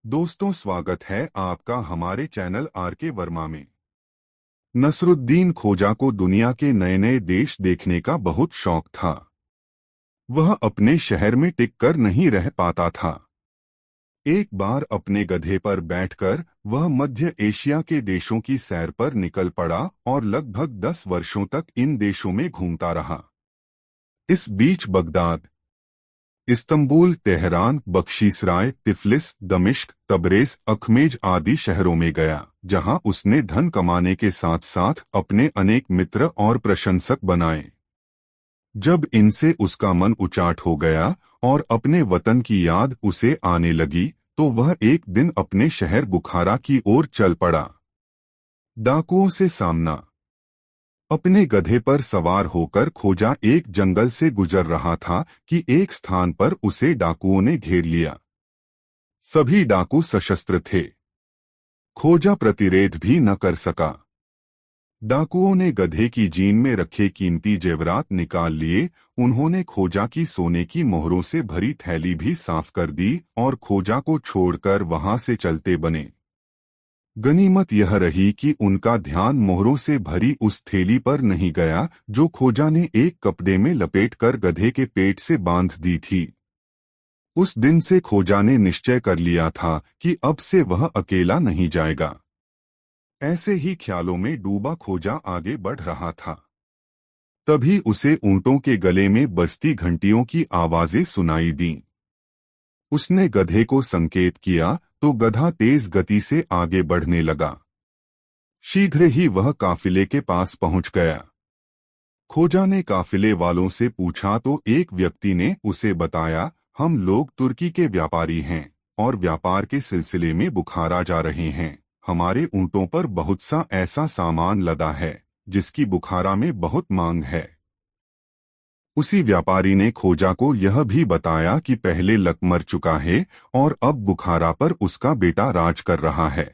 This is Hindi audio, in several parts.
दोस्तों, स्वागत है आपका हमारे चैनल आर.के. वर्मा में। नसरुद्दीन खोजा को दुनिया के नए नए देश देखने का बहुत शौक था। वह अपने शहर में टिककर नहीं रह पाता था। एक बार अपने गधे पर बैठकर वह मध्य एशिया के देशों की सैर पर निकल पड़ा और लगभग 10 वर्षों तक इन देशों में घूमता रहा। इस बीच बगदाद, इस्तांबुल, तेहरान, बख्शीसराय, तिफलिस, दमिश्क, तबरेज, अखमेज आदि शहरों में गया, जहां उसने धन कमाने के साथ साथ अपने अनेक मित्र और प्रशंसक बनाए। जब इनसे उसका मन उचाट हो गया और अपने वतन की याद उसे आने लगी, तो वह एक दिन अपने शहर बुखारा की ओर चल पड़ा। डाकुओं से सामना। अपने गधे पर सवार होकर खोजा एक जंगल से गुजर रहा था कि एक स्थान पर उसे डाकुओं ने घेर लिया। सभी डाकू सशस्त्र थे। खोजा प्रतिरोध भी न कर सका। डाकुओं ने गधे की जीन में रखे कीमती जेवरात निकाल लिए। उन्होंने खोजा की सोने की मोहरों से भरी थैली भी साफ कर दी और खोजा को छोड़कर वहां से चलते बने। गनीमत यह रही कि उनका ध्यान मोहरों से भरी उस थैली पर नहीं गया जो खोजा ने एक कपड़े में लपेटकर गधे के पेट से बांध दी थी। उस दिन से खोजा ने निश्चय कर लिया था कि अब से वह अकेला नहीं जाएगा। ऐसे ही ख्यालों में डूबा खोजा आगे बढ़ रहा था। तभी उसे ऊंटों के गले में बजती घंटियों की आवाजें सुनाई दीं। उसने गधे को संकेत किया तो गधा तेज गति से आगे बढ़ने लगा। शीघ्र ही वह काफिले के पास पहुंच गया। खोजा ने काफिले वालों से पूछा तो एक व्यक्ति ने उसे बताया, हम लोग तुर्की के व्यापारी हैं और व्यापार के सिलसिले में बुखारा जा रहे हैं। हमारे ऊंटों पर बहुत सा ऐसा सामान लदा है जिसकी बुखारा में बहुत मांग है। उसी व्यापारी ने खोजा को यह भी बताया कि पहले लक मर चुका है और अब बुखारा पर उसका बेटा राज कर रहा है।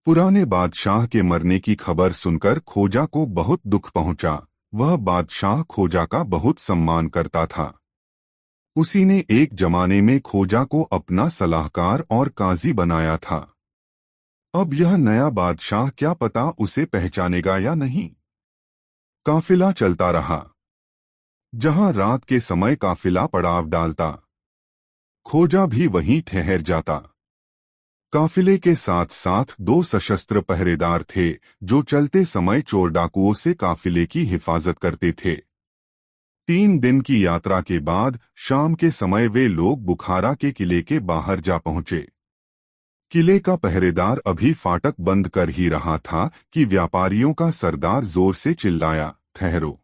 पुराने बादशाह के मरने की खबर सुनकर खोजा को बहुत दुख पहुंचा। वह बादशाह खोजा का बहुत सम्मान करता था। उसी ने एक जमाने में खोजा को अपना सलाहकार और काजी बनाया था। अब यह नया बादशाह क्या पता उसे पहचानेगा या नहीं। काफिला चलता रहा। जहां रात के समय काफिला पड़ाव डालता, खोजा भी वहीं ठहर जाता। काफिले के साथ साथ 2 सशस्त्र पहरेदार थे जो चलते समय चोर डाकुओं से काफिले की हिफाजत करते थे। 3 दिन की यात्रा के बाद शाम के समय वे लोग बुखारा के किले के बाहर जा पहुंचे। किले का पहरेदार अभी फाटक बंद कर ही रहा था कि व्यापारियों का सरदार जोर से चिल्लाया, ठहरो,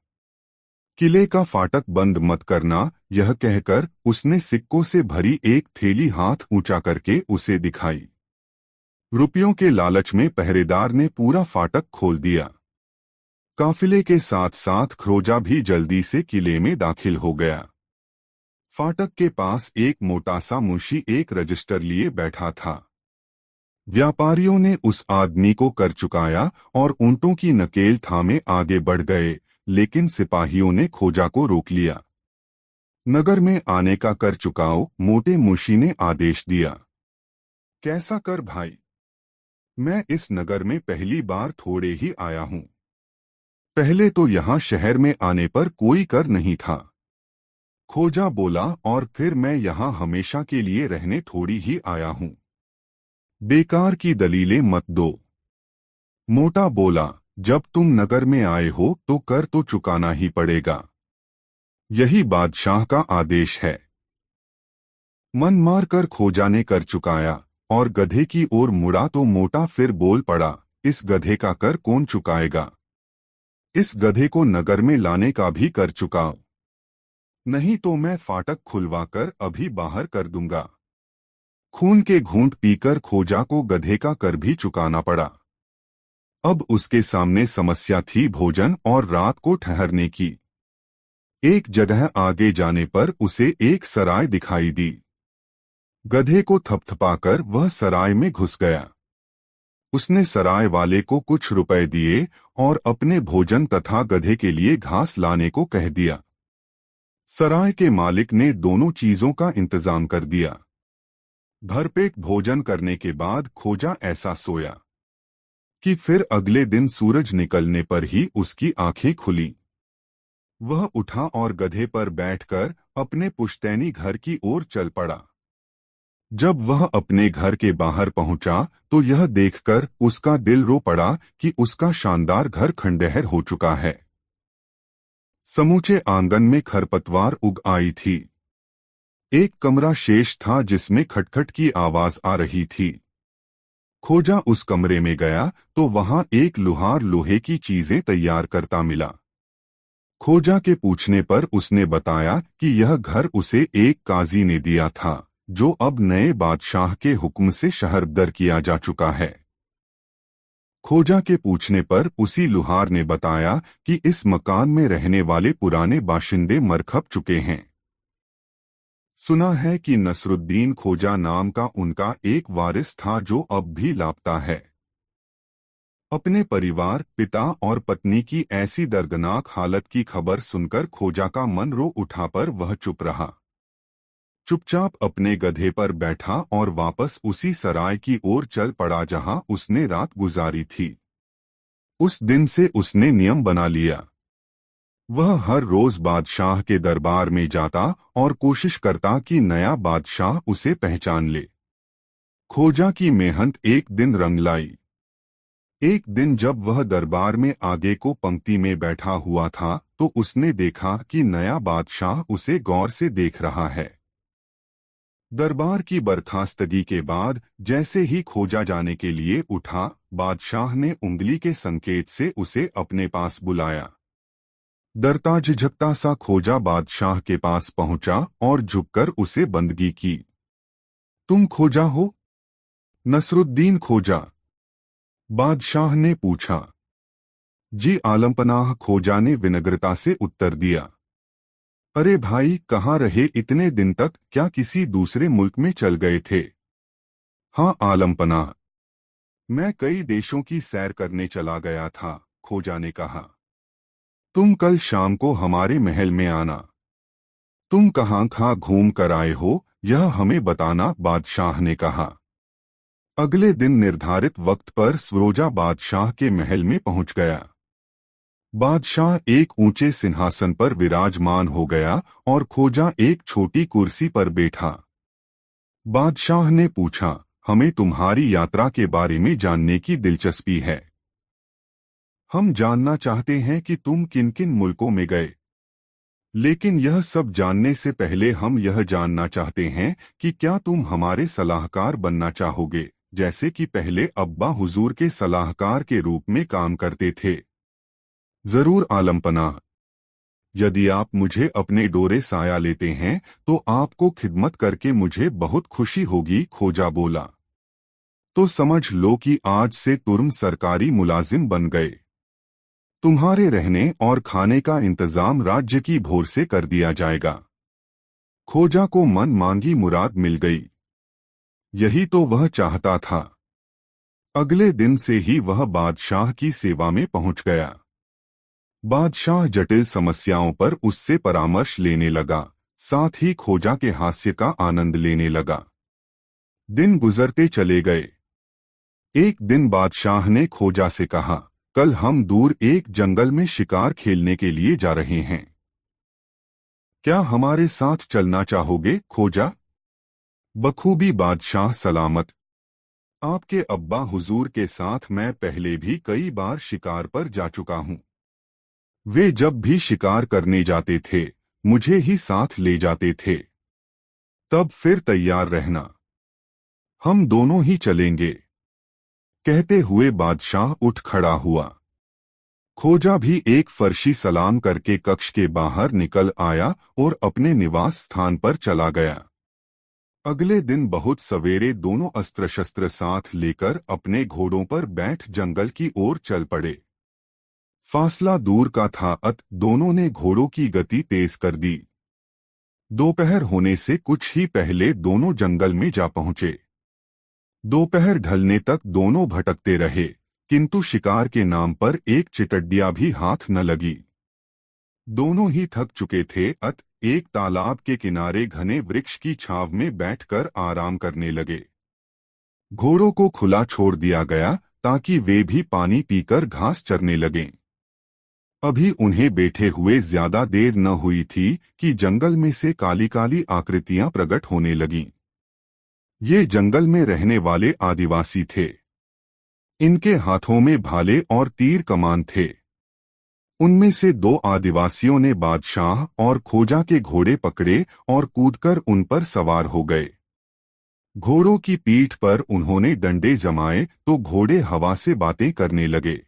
किले का फाटक बंद मत करना। यह कहकर उसने सिक्कों से भरी एक थैली हाथ ऊंचा करके उसे दिखाई। रुपयों के लालच में पहरेदार ने पूरा फाटक खोल दिया। काफिले के साथ साथ खोजा भी जल्दी से किले में दाखिल हो गया। फाटक के पास एक मोटा सा मुंशी एक रजिस्टर लिए बैठा था। व्यापारियों ने उस आदमी को कर चुकाया और ऊंटों की नकेल थामे आगे बढ़ गए, लेकिन सिपाहियों ने खोजा को रोक लिया। नगर में आने का कर चुकाओ, मोटे मुंशी ने आदेश दिया। कैसा कर भाई? मैं इस नगर में पहली बार थोड़े ही आया हूं। पहले तो यहाँ शहर में आने पर कोई कर नहीं था। खोजा बोला, और फिर मैं यहाँ हमेशा के लिए रहने थोड़ी ही आया हूं। बेकार की दलीलें मत दो। मोटा बोला, जब तुम नगर में आए हो तो कर तो चुकाना ही पड़ेगा। यही बादशाह का आदेश है। मन मार कर खोजा ने कर चुकाया और गधे की ओर मुड़ा तो मोटा फिर बोल पड़ा, इस गधे का कर कौन चुकाएगा? इस गधे को नगर में लाने का भी कर चुकाओ, नहीं तो मैं फाटक खुलवाकर अभी बाहर कर दूंगा। खून के घूंट पीकर खोजा को गधे का कर भी चुकाना पड़ा। अब उसके सामने समस्या थी भोजन और रात को ठहरने की। एक जगह आगे जाने पर उसे एक सराय दिखाई दी। गधे को थपथपाकर वह सराय में घुस गया। उसने सराय वाले को कुछ रुपए दिए और अपने भोजन तथा गधे के लिए घास लाने को कह दिया। सराय के मालिक ने दोनों चीजों का इंतजाम कर दिया। भरपेट भोजन करने के बाद खोजा ऐसा सोया कि फिर अगले दिन सूरज निकलने पर ही उसकी आंखें खुली। वह उठा और गधे पर बैठकर अपने पुश्तैनी घर की ओर चल पड़ा। जब वह अपने घर के बाहर पहुंचा तो यह देखकर उसका दिल रो पड़ा कि उसका शानदार घर खंडहर हो चुका है। समूचे आंगन में खरपतवार उग आई थी। एक कमरा शेष था जिसमें खटखट की आवाज आ रही थी। खोजा उस कमरे में गया तो वहां एक लुहार लोहे की चीजें तैयार करता मिला। खोजा के पूछने पर उसने बताया कि यह घर उसे एक काजी ने दिया था, जो अब नए बादशाह के हुक्म से शहरबदर किया जा चुका है। खोजा के पूछने पर उसी लुहार ने बताया कि इस मकान में रहने वाले पुराने बाशिंदे मर खप चुके हैं। सुना है कि नसरुद्दीन खोजा नाम का उनका एक वारिस था जो अब भी लापता है। अपने परिवार, पिता और पत्नी की ऐसी दर्दनाक हालत की खबर सुनकर खोजा का मन रो उठा, पर वह चुप रहा। चुपचाप अपने गधे पर बैठा और वापस उसी सराय की ओर चल पड़ा जहां उसने रात गुजारी थी। उस दिन से उसने नियम बना लिया। वह हर रोज बादशाह के दरबार में जाता और कोशिश करता कि नया बादशाह उसे पहचान ले। खोजा की मेहनत एक दिन रंग लाई। एक दिन जब वह दरबार में आगे को पंक्ति में बैठा हुआ था तो उसने देखा कि नया बादशाह उसे गौर से देख रहा है। दरबार की बर्खास्तगी के बाद जैसे ही खोजा जाने के लिए उठा, बादशाह ने उंगली के संकेत से उसे अपने पास बुलाया। डरता झिझकता सा खोजा बादशाह के पास पहुंचा और झुककर उसे बंदगी की। तुम खोजा हो? नसरुद्दीन खोजा, बादशाह ने पूछा। जी आलमपनाह, खोजा ने विनम्रता से उत्तर दिया। अरे भाई, कहाँ रहे इतने दिन तक? क्या किसी दूसरे मुल्क में चल गए थे? हाँ आलमपनाह, मैं कई देशों की सैर करने चला गया था, खोजा ने कहा। तुम कल शाम को हमारे महल में आना। तुम कहाँ घूम कर आए हो यह हमें बताना, बादशाह ने कहा। अगले दिन निर्धारित वक्त पर सरोजा बादशाह के महल में पहुंच गया। बादशाह एक ऊंचे सिंहासन पर विराजमान हो गया और खोजा एक छोटी कुर्सी पर बैठा। बादशाह ने पूछा, हमें तुम्हारी यात्रा के बारे में जानने की दिलचस्पी है। हम जानना चाहते हैं कि तुम किन किन मुल्कों में गए। लेकिन यह सब जानने से पहले हम यह जानना चाहते हैं कि क्या तुम हमारे सलाहकार बनना चाहोगे, जैसे कि पहले अब्बा हुजूर के सलाहकार के रूप में काम करते थे। जरूर आलमपनाह, यदि आप मुझे अपने डोरे साया लेते हैं तो आपको खिदमत करके मुझे बहुत खुशी होगी, खोजा बोला। तो समझ लो कि आज से तुम सरकारी मुलाजिम बन गए। तुम्हारे रहने और खाने का इंतजाम राज्य की भोर से कर दिया जाएगा। खोजा को मन मांगी मुराद मिल गई। यही तो वह चाहता था। अगले दिन से ही वह बादशाह की सेवा में पहुंच गया। बादशाह जटिल समस्याओं पर उससे परामर्श लेने लगा, साथ ही खोजा के हास्य का आनंद लेने लगा। दिन गुजरते चले गए। एक दिन बादशाह ने खोजा से कहा, कल हम दूर एक जंगल में शिकार खेलने के लिए जा रहे हैं। क्या हमारे साथ चलना चाहोगे, खोजा? बखूबी बादशाह सलामत। आपके अब्बा हुजूर के साथ मैं पहले भी कई बार शिकार पर जा चुका हूं। वे जब भी शिकार करने जाते थे मुझे ही साथ ले जाते थे। तब फिर तैयार रहना, हम दोनों ही चलेंगे। कहते हुए बादशाह उठ खड़ा हुआ। खोजा भी एक फर्शी सलाम करके कक्ष के बाहर निकल आया और अपने निवास स्थान पर चला गया। अगले दिन बहुत सवेरे दोनों अस्त्र शस्त्र साथ लेकर अपने घोड़ों पर बैठ जंगल की ओर चल पड़े। फासला दूर का था, दोनों ने घोड़ों की गति तेज कर दी। दोपहर होने से कुछ ही पहले दोनों जंगल में जा पहुंचे। दोपहर ढलने तक दोनों भटकते रहे, किंतु शिकार के नाम पर एक चिटड्डिया भी हाथ न लगी। दोनों ही थक चुके थे, एक तालाब के किनारे घने वृक्ष की छांव में बैठकर आराम करने लगे। घोड़ों को खुला छोड़ दिया गया ताकि वे भी पानी पीकर घास चरने लगें। अभी उन्हें बैठे हुए ज्यादा देर न हुई थी कि जंगल में से काली काली आकृतियां प्रकट होने लगीं। ये जंगल में रहने वाले आदिवासी थे। इनके हाथों में भाले और तीर कमान थे। उनमें से दो आदिवासियों ने बादशाह और खोजा के घोड़े पकड़े और कूदकर उन पर सवार हो गए। घोड़ों की पीठ पर उन्होंने डंडे जमाए तो घोड़े हवा से बातें करने लगे।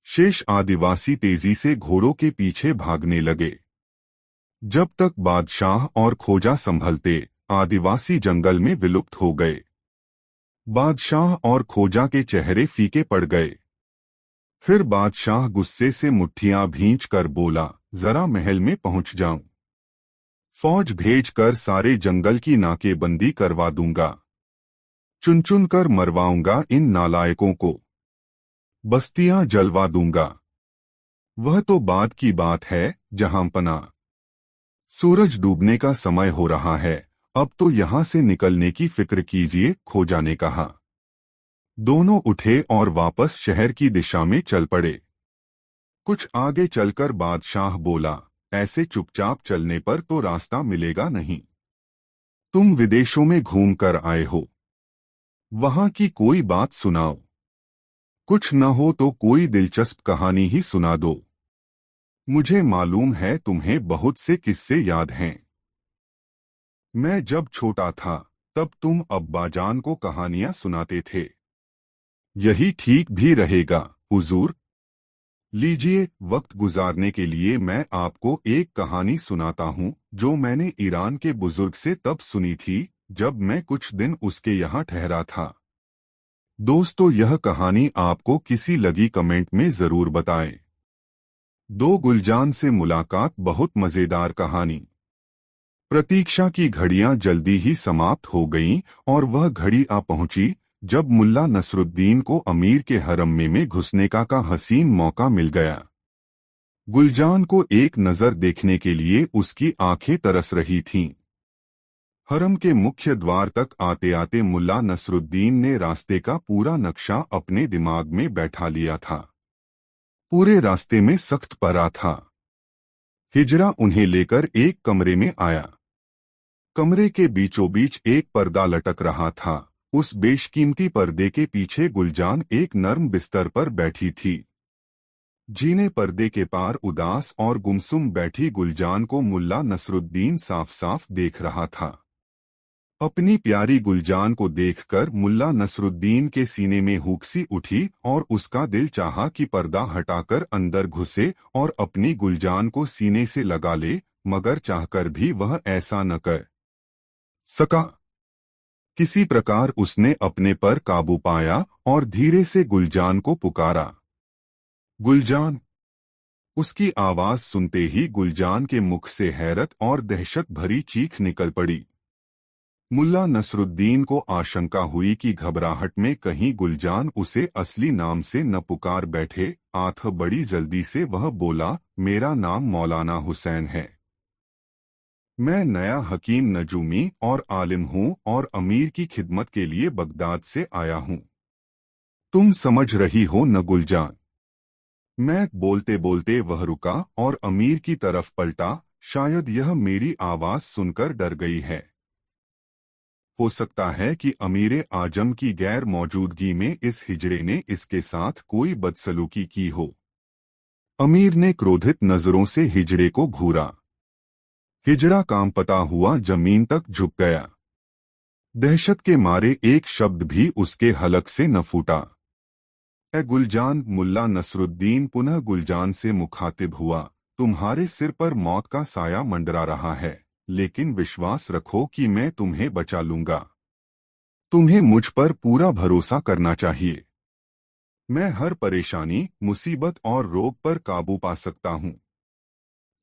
शेष आदिवासी तेजी से घोड़ों के पीछे भागने लगे। जब तक बादशाह और खोजा संभलते, आदिवासी जंगल में विलुप्त हो गए। बादशाह और खोजा के चेहरे फीके पड़ गए। फिर बादशाह गुस्से से मुट्ठियां भींचकर बोला, जरा महल में पहुंच जाऊं। फौज भेजकर सारे जंगल की नाकेबंदी करवा दूंगा। चुन चुन कर मरवाऊंगा इन नालायकों को। बस्तियां जलवा दूंगा। वह तो बाद की बात है जहांपना। सूरज डूबने का समय हो रहा है, अब तो यहां से निकलने की फिक्र कीजिए, खोजा ने कहा। दोनों उठे और वापस शहर की दिशा में चल पड़े। कुछ आगे चलकर बादशाह बोला, ऐसे चुपचाप चलने पर तो रास्ता मिलेगा नहीं। तुम विदेशों में घूम कर आए हो, वहां की कोई बात सुनाओ। कुछ न हो तो कोई दिलचस्प कहानी ही सुना दो। मुझे मालूम है तुम्हें बहुत से किस्से याद हैं। मैं जब छोटा था तब तुम अब्बाजान को कहानियां सुनाते थे। यही ठीक भी रहेगा हुजूर। लीजिए, वक्त गुजारने के लिए मैं आपको एक कहानी सुनाता हूँ जो मैंने ईरान के बुजुर्ग से तब सुनी थी जब मैं कुछ दिन उसके यहाँ ठहरा था। दोस्तों, यह कहानी आपको किसी लगी कमेंट में जरूर बताएं। दो गुलजान से मुलाकात बहुत मजेदार कहानी। प्रतीक्षा की घड़ियां जल्दी ही समाप्त हो गईं और वह घड़ी आ पहुंची जब मुल्ला नसरुद्दीन को अमीर के हरम में घुसने का हसीन मौका मिल गया। गुलजान को एक नजर देखने के लिए उसकी आंखें तरस रही थीं। हरम के मुख्य द्वार तक आते आते मुल्ला नसरुद्दीन ने रास्ते का पूरा नक्शा अपने दिमाग में बैठा लिया था। पूरे रास्ते में सख्त पहरा था। हिजरा उन्हें लेकर एक कमरे में आया। कमरे के बीचों बीच एक पर्दा लटक रहा था। उस बेशकीमती पर्दे के पीछे गुलजान एक नर्म बिस्तर पर बैठी थी। जीने पर्दे के पार उदास और गुमसुम बैठी गुलजान को मुल्ला नसरुद्दीन साफ साफ देख रहा था। अपनी प्यारी गुलजान को देखकर मुल्ला नसरुद्दीन के सीने में हुक सी उठी और उसका दिल चाहा कि पर्दा हटाकर अंदर घुसे और अपनी गुलजान को सीने से लगा ले, मगर चाहकर भी वह ऐसा न कर सका। किसी प्रकार उसने अपने पर काबू पाया और धीरे से गुलजान को पुकारा, गुलजान। उसकी आवाज सुनते ही गुलजान के मुख से हैरत और दहशत भरी चीख निकल पड़ी। मुल्ला नसरुद्दीन को आशंका हुई कि घबराहट में कहीं गुलजान उसे असली नाम से न पुकार बैठे। बड़ी जल्दी से वह बोला, मेरा नाम मौलाना हुसैन है। मैं नया हकीम नजूमी और आलिम हूँ और अमीर की खिदमत के लिए बगदाद से आया हूँ। तुम समझ रही हो न गुलजान? मैं बोलते बोलते वह रुका और अमीर की तरफ पलटा। शायद यह मेरी आवाज सुनकर डर गई है। हो सकता है कि अमीर आजम की गैर मौजूदगी में इस हिजड़े ने इसके साथ कोई बदसलूकी की हो। अमीर ने क्रोधित नजरों से हिजड़े को घूरा। हिजड़ा कांपता हुआ जमीन तक झुक गया। दहशत के मारे एक शब्द भी उसके हलक से न फूटा। ए गुलजान! मुल्ला नसरुद्दीन पुनः गुलजान से मुखातिब हुआ, तुम्हारे सिर पर मौत का साया मंडरा रहा है, लेकिन विश्वास रखो कि मैं तुम्हें बचा लूंगा। तुम्हें मुझ पर पूरा भरोसा करना चाहिए। मैं हर परेशानी, मुसीबत और रोग पर काबू पा सकता हूँ।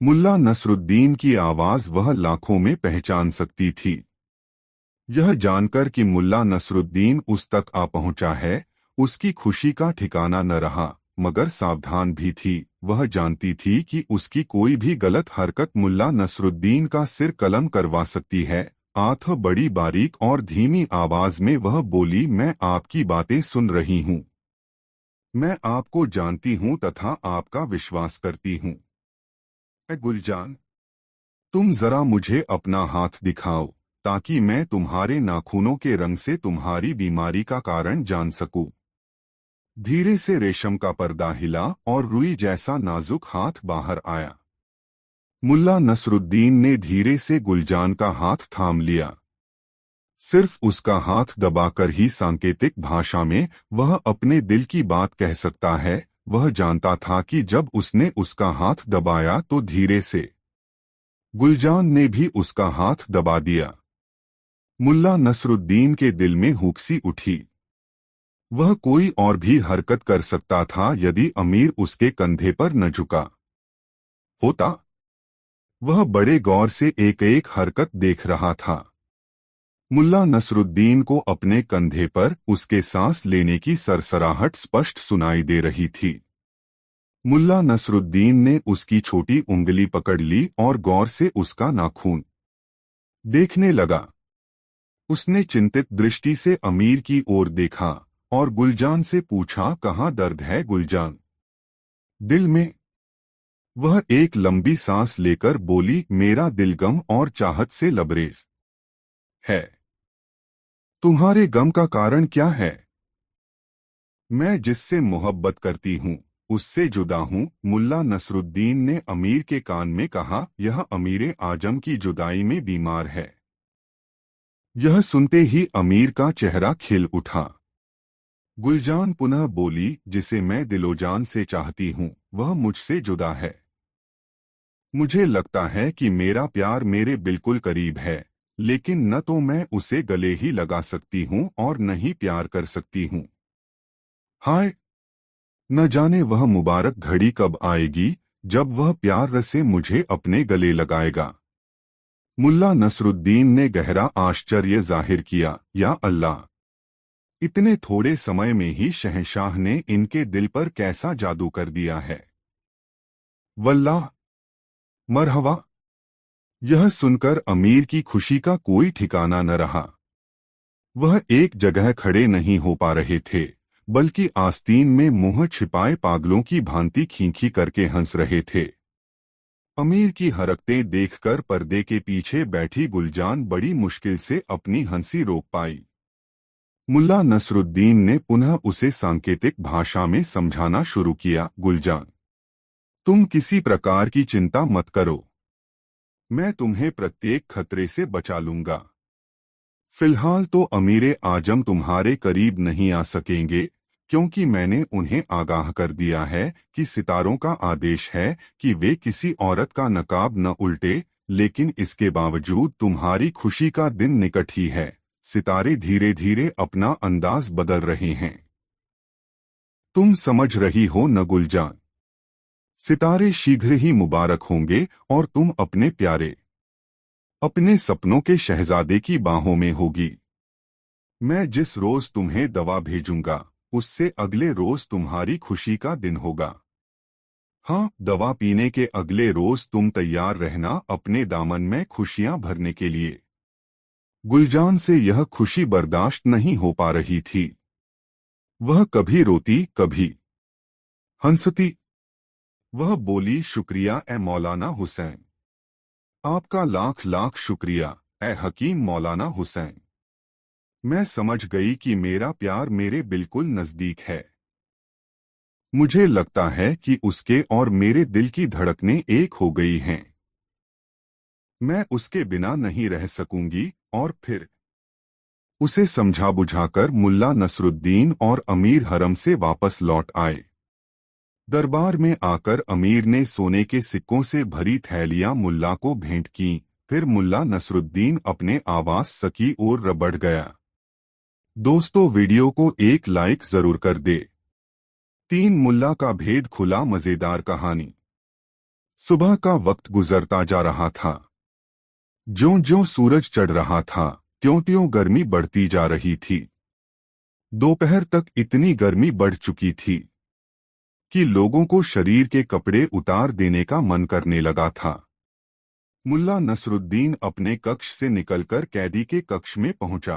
मुल्ला नसरुद्दीन की आवाज वह लाखों में पहचान सकती थी। यह जानकर कि मुल्ला नसरुद्दीन उस तक आ पहुंचा है, उसकी खुशी का ठिकाना न रहा। मगर सावधान भी थी। वह जानती थी कि उसकी कोई भी गलत हरकत मुल्ला नसरुद्दीन का सिर कलम करवा सकती है। आंख बड़ी बारीक और धीमी आवाज में वह बोली, मैं आपकी बातें सुन रही हूँ। मैं आपको जानती हूँ तथा आपका विश्वास करती हूँ। गुलजान, तुम जरा मुझे अपना हाथ दिखाओ ताकि मैं तुम्हारे नाखूनों के रंग से तुम्हारी बीमारी का कारण जान सकूं। धीरे से रेशम का पर्दा हिला और रुई जैसा नाजुक हाथ बाहर आया। मुल्ला नसरुद्दीन ने धीरे से गुलजान का हाथ थाम लिया। सिर्फ उसका हाथ दबाकर ही सांकेतिक भाषा में वह अपने दिल की बात कह सकता है। वह जानता था कि जब उसने उसका हाथ दबाया तो धीरे से गुलजान ने भी उसका हाथ दबा दिया। मुल्ला नसरुद्दीन के दिल में हुक्सी उठी। वह कोई और भी हरकत कर सकता था यदि अमीर उसके कंधे पर न झुका होता। वह बड़े गौर से एक एक हरकत देख रहा था। मुल्ला नसरुद्दीन को अपने कंधे पर उसके सांस लेने की सरसराहट स्पष्ट सुनाई दे रही थी। मुल्ला नसरुद्दीन ने उसकी छोटी उंगली पकड़ ली और गौर से उसका नाखून देखने लगा। उसने चिंतित दृष्टि से अमीर की ओर देखा और गुलजान से पूछा, कहाँ दर्द है गुलजान? दिल में। वह एक लंबी सांस लेकर बोली, मेरा दिल गम और चाहत से लबरेज है। तुम्हारे गम का कारण क्या है? मैं जिससे मोहब्बत करती हूँ उससे जुदा हूँ, मुल्ला नसरुद्दीन ने अमीर के कान में कहा। यह अमीर आजम की जुदाई में बीमार है। यह सुनते ही अमीर का चेहरा खिल उठा। गुलजान पुनः बोली, जिसे मैं दिलोजान से चाहती हूँ वह मुझसे जुदा है। मुझे लगता है कि मेरा प्यार मेरे बिल्कुल करीब है, लेकिन न तो मैं उसे गले ही लगा सकती हूँ और न ही प्यार कर सकती हूँ। हाय, न जाने वह मुबारक घड़ी कब आएगी जब वह प्यार से मुझे अपने गले लगाएगा। मुल्ला नसरुद्दीन ने गहरा आश्चर्य जाहिर किया। या अल्लाह, इतने थोड़े समय में ही शहंशाह ने इनके दिल पर कैसा जादू कर दिया है। वल्लाह, मरहबा। यह सुनकर अमीर की खुशी का कोई ठिकाना न रहा। वह एक जगह खड़े नहीं हो पा रहे थे, बल्कि आस्तीन में मुंह छिपाए पागलों की भांति खींखी करके हंस रहे थे। अमीर की हरकतें देखकर पर्दे के पीछे बैठी गुलजान बड़ी मुश्किल से अपनी हंसी रोक पाई। मुल्ला नसरुद्दीन ने पुनः उसे सांकेतिक भाषा में समझाना शुरू किया। गुलजान, तुम किसी प्रकार की चिंता मत करो। मैं तुम्हें प्रत्येक खतरे से बचा लूंगा। फिलहाल तो अमीर आजम तुम्हारे करीब नहीं आ सकेंगे, क्योंकि मैंने उन्हें आगाह कर दिया है कि सितारों का आदेश है कि वे किसी औरत का नकाब न उल्टे। लेकिन इसके बावजूद तुम्हारी खुशी का दिन निकट ही है। सितारे धीरे धीरे अपना अंदाज बदल रहे हैं। तुम समझ रही हो न गुलजान? सितारे शीघ्र ही मुबारक होंगे और तुम अपने प्यारे, अपने सपनों के शहजादे की बाहों में होगी। मैं जिस रोज तुम्हें दवा भेजूंगा उससे अगले रोज तुम्हारी खुशी का दिन होगा। हाँ, दवा पीने के अगले रोज तुम तैयार रहना अपने दामन में खुशियां भरने के लिए। गुलजान से यह खुशी बर्दाश्त नहीं हो पा रही थी। वह कभी रोती कभी हंसती। वह बोली, शुक्रिया ए मौलाना हुसैन। आपका लाख लाख शुक्रिया ए हकीम मौलाना हुसैन। मैं समझ गई कि मेरा प्यार मेरे बिल्कुल नजदीक है। मुझे लगता है कि उसके और मेरे दिल की धड़कनें एक हो गई हैं। मैं उसके बिना नहीं रह सकूंगी। और फिर उसे समझा बुझाकर मुल्ला नसरुद्दीन और अमीर हरम से वापस लौट आए। दरबार में आकर अमीर ने सोने के सिक्कों से भरी थैलियां मुल्ला को भेंट की। फिर मुल्ला नसरुद्दीन अपने आवास की ओर बढ़ गया। दोस्तों, वीडियो को एक लाइक जरूर कर दे। 3 मुल्ला का भेद खुला मजेदार कहानी। सुबह का वक्त गुजरता जा रहा था। ज्यों-ज्यों सूरज चढ़ रहा था त्यों-त्यों गर्मी बढ़ती जा रही थी। दोपहर तक इतनी गर्मी बढ़ चुकी थी कि लोगों को शरीर के कपड़े उतार देने का मन करने लगा था। मुल्ला नसरुद्दीन अपने कक्ष से निकलकर कैदी के कक्ष में पहुंचा।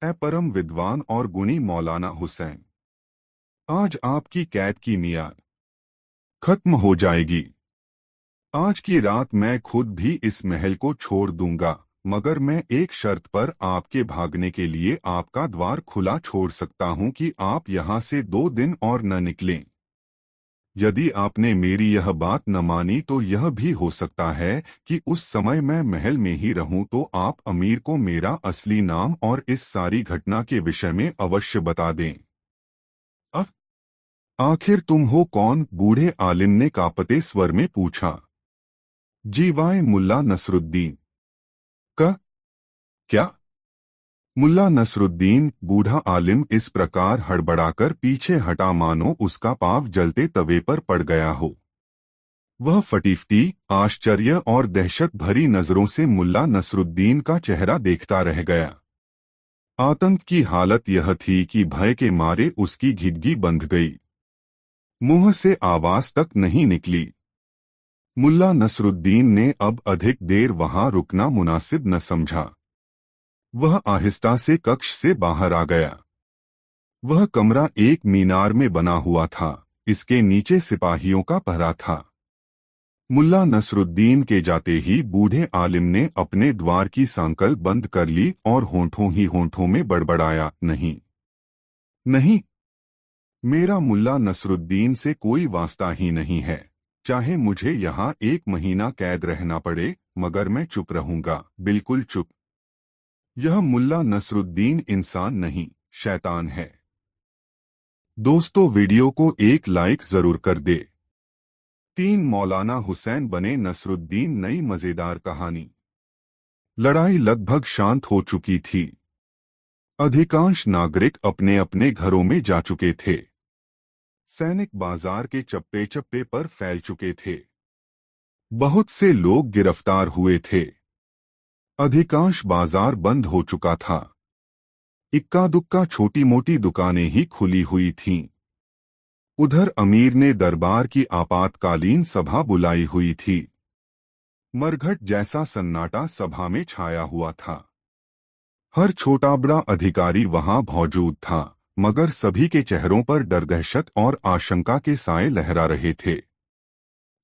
ए परम विद्वान और गुणी मौलाना हुसैन, आज आपकी कैद की मियाद खत्म हो जाएगी। आज की रात मैं खुद भी इस महल को छोड़ दूंगा, मगर मैं एक शर्त पर आपके भागने के लिए आपका द्वार खुला छोड़ सकता हूं कि आप यहां से 2 दिन और न निकलें। यदि आपने मेरी यह बात न मानी तो यह भी हो सकता है कि उस समय मैं महल में ही रहूं, तो आप अमीर को मेरा असली नाम और इस सारी घटना के विषय में अवश्य बता दें। अब आखिर तुम हो कौन? बूढ़े आलिम ने कांपते स्वर में पूछा। जीवाए मुल्ला नसरुद्दीन। क क्या? मुल्ला नसरुद्दीन बूढ़ा आलिम इस प्रकार हड़बड़ाकर पीछे हटा मानो उसका पांव जलते तवे पर पड़ गया हो। वह फटीफटी आश्चर्य और दहशत भरी नजरों से मुल्ला नसरुद्दीन का चेहरा देखता रह गया। आतंक की हालत यह थी कि भय के मारे उसकी घिघी बंध गई, मुंह से आवाज तक नहीं निकली। मुल्ला नसरुद्दीन ने अब अधिक देर वहां रुकना मुनासिब न समझा। वह आहिस्ता से कक्ष से बाहर आ गया। वह कमरा एक मीनार में बना हुआ था, इसके नीचे सिपाहियों का पहरा था। मुल्ला नसरुद्दीन के जाते ही बूढ़े आलिम ने अपने द्वार की सांकल बंद कर ली और होंठों ही होंठों में बड़बड़ाया, नहीं नहीं, मेरा मुल्ला नसरुद्दीन से कोई वास्ता ही नहीं है। चाहे मुझे यहाँ 1 महीना कैद रहना पड़े, मगर मैं चुप रहूंगा, बिल्कुल चुप। यह मुल्ला नसरुद्दीन इंसान नहीं, शैतान है। दोस्तों, वीडियो को एक लाइक जरूर कर दे। 3 मौलाना हुसैन बने नसरुद्दीन। नई मजेदार कहानी। लड़ाई लगभग शांत हो चुकी थी। अधिकांश नागरिक अपने अपने घरों में जा चुके थे। सैनिक बाजार के चप्पे चप्पे पर फैल चुके थे। बहुत से लोग गिरफ्तार हुए थे। अधिकांश बाजार बंद हो चुका था। इक्का दुक्का छोटी मोटी दुकानें ही खुली हुई थीं। उधर अमीर ने दरबार की आपातकालीन सभा बुलाई हुई थी। मरघट जैसा सन्नाटा सभा में छाया हुआ था। हर छोटा बड़ा अधिकारी वहां मौजूद था, मगर सभी के चेहरों पर डर, दहशत और आशंका के साए लहरा रहे थे।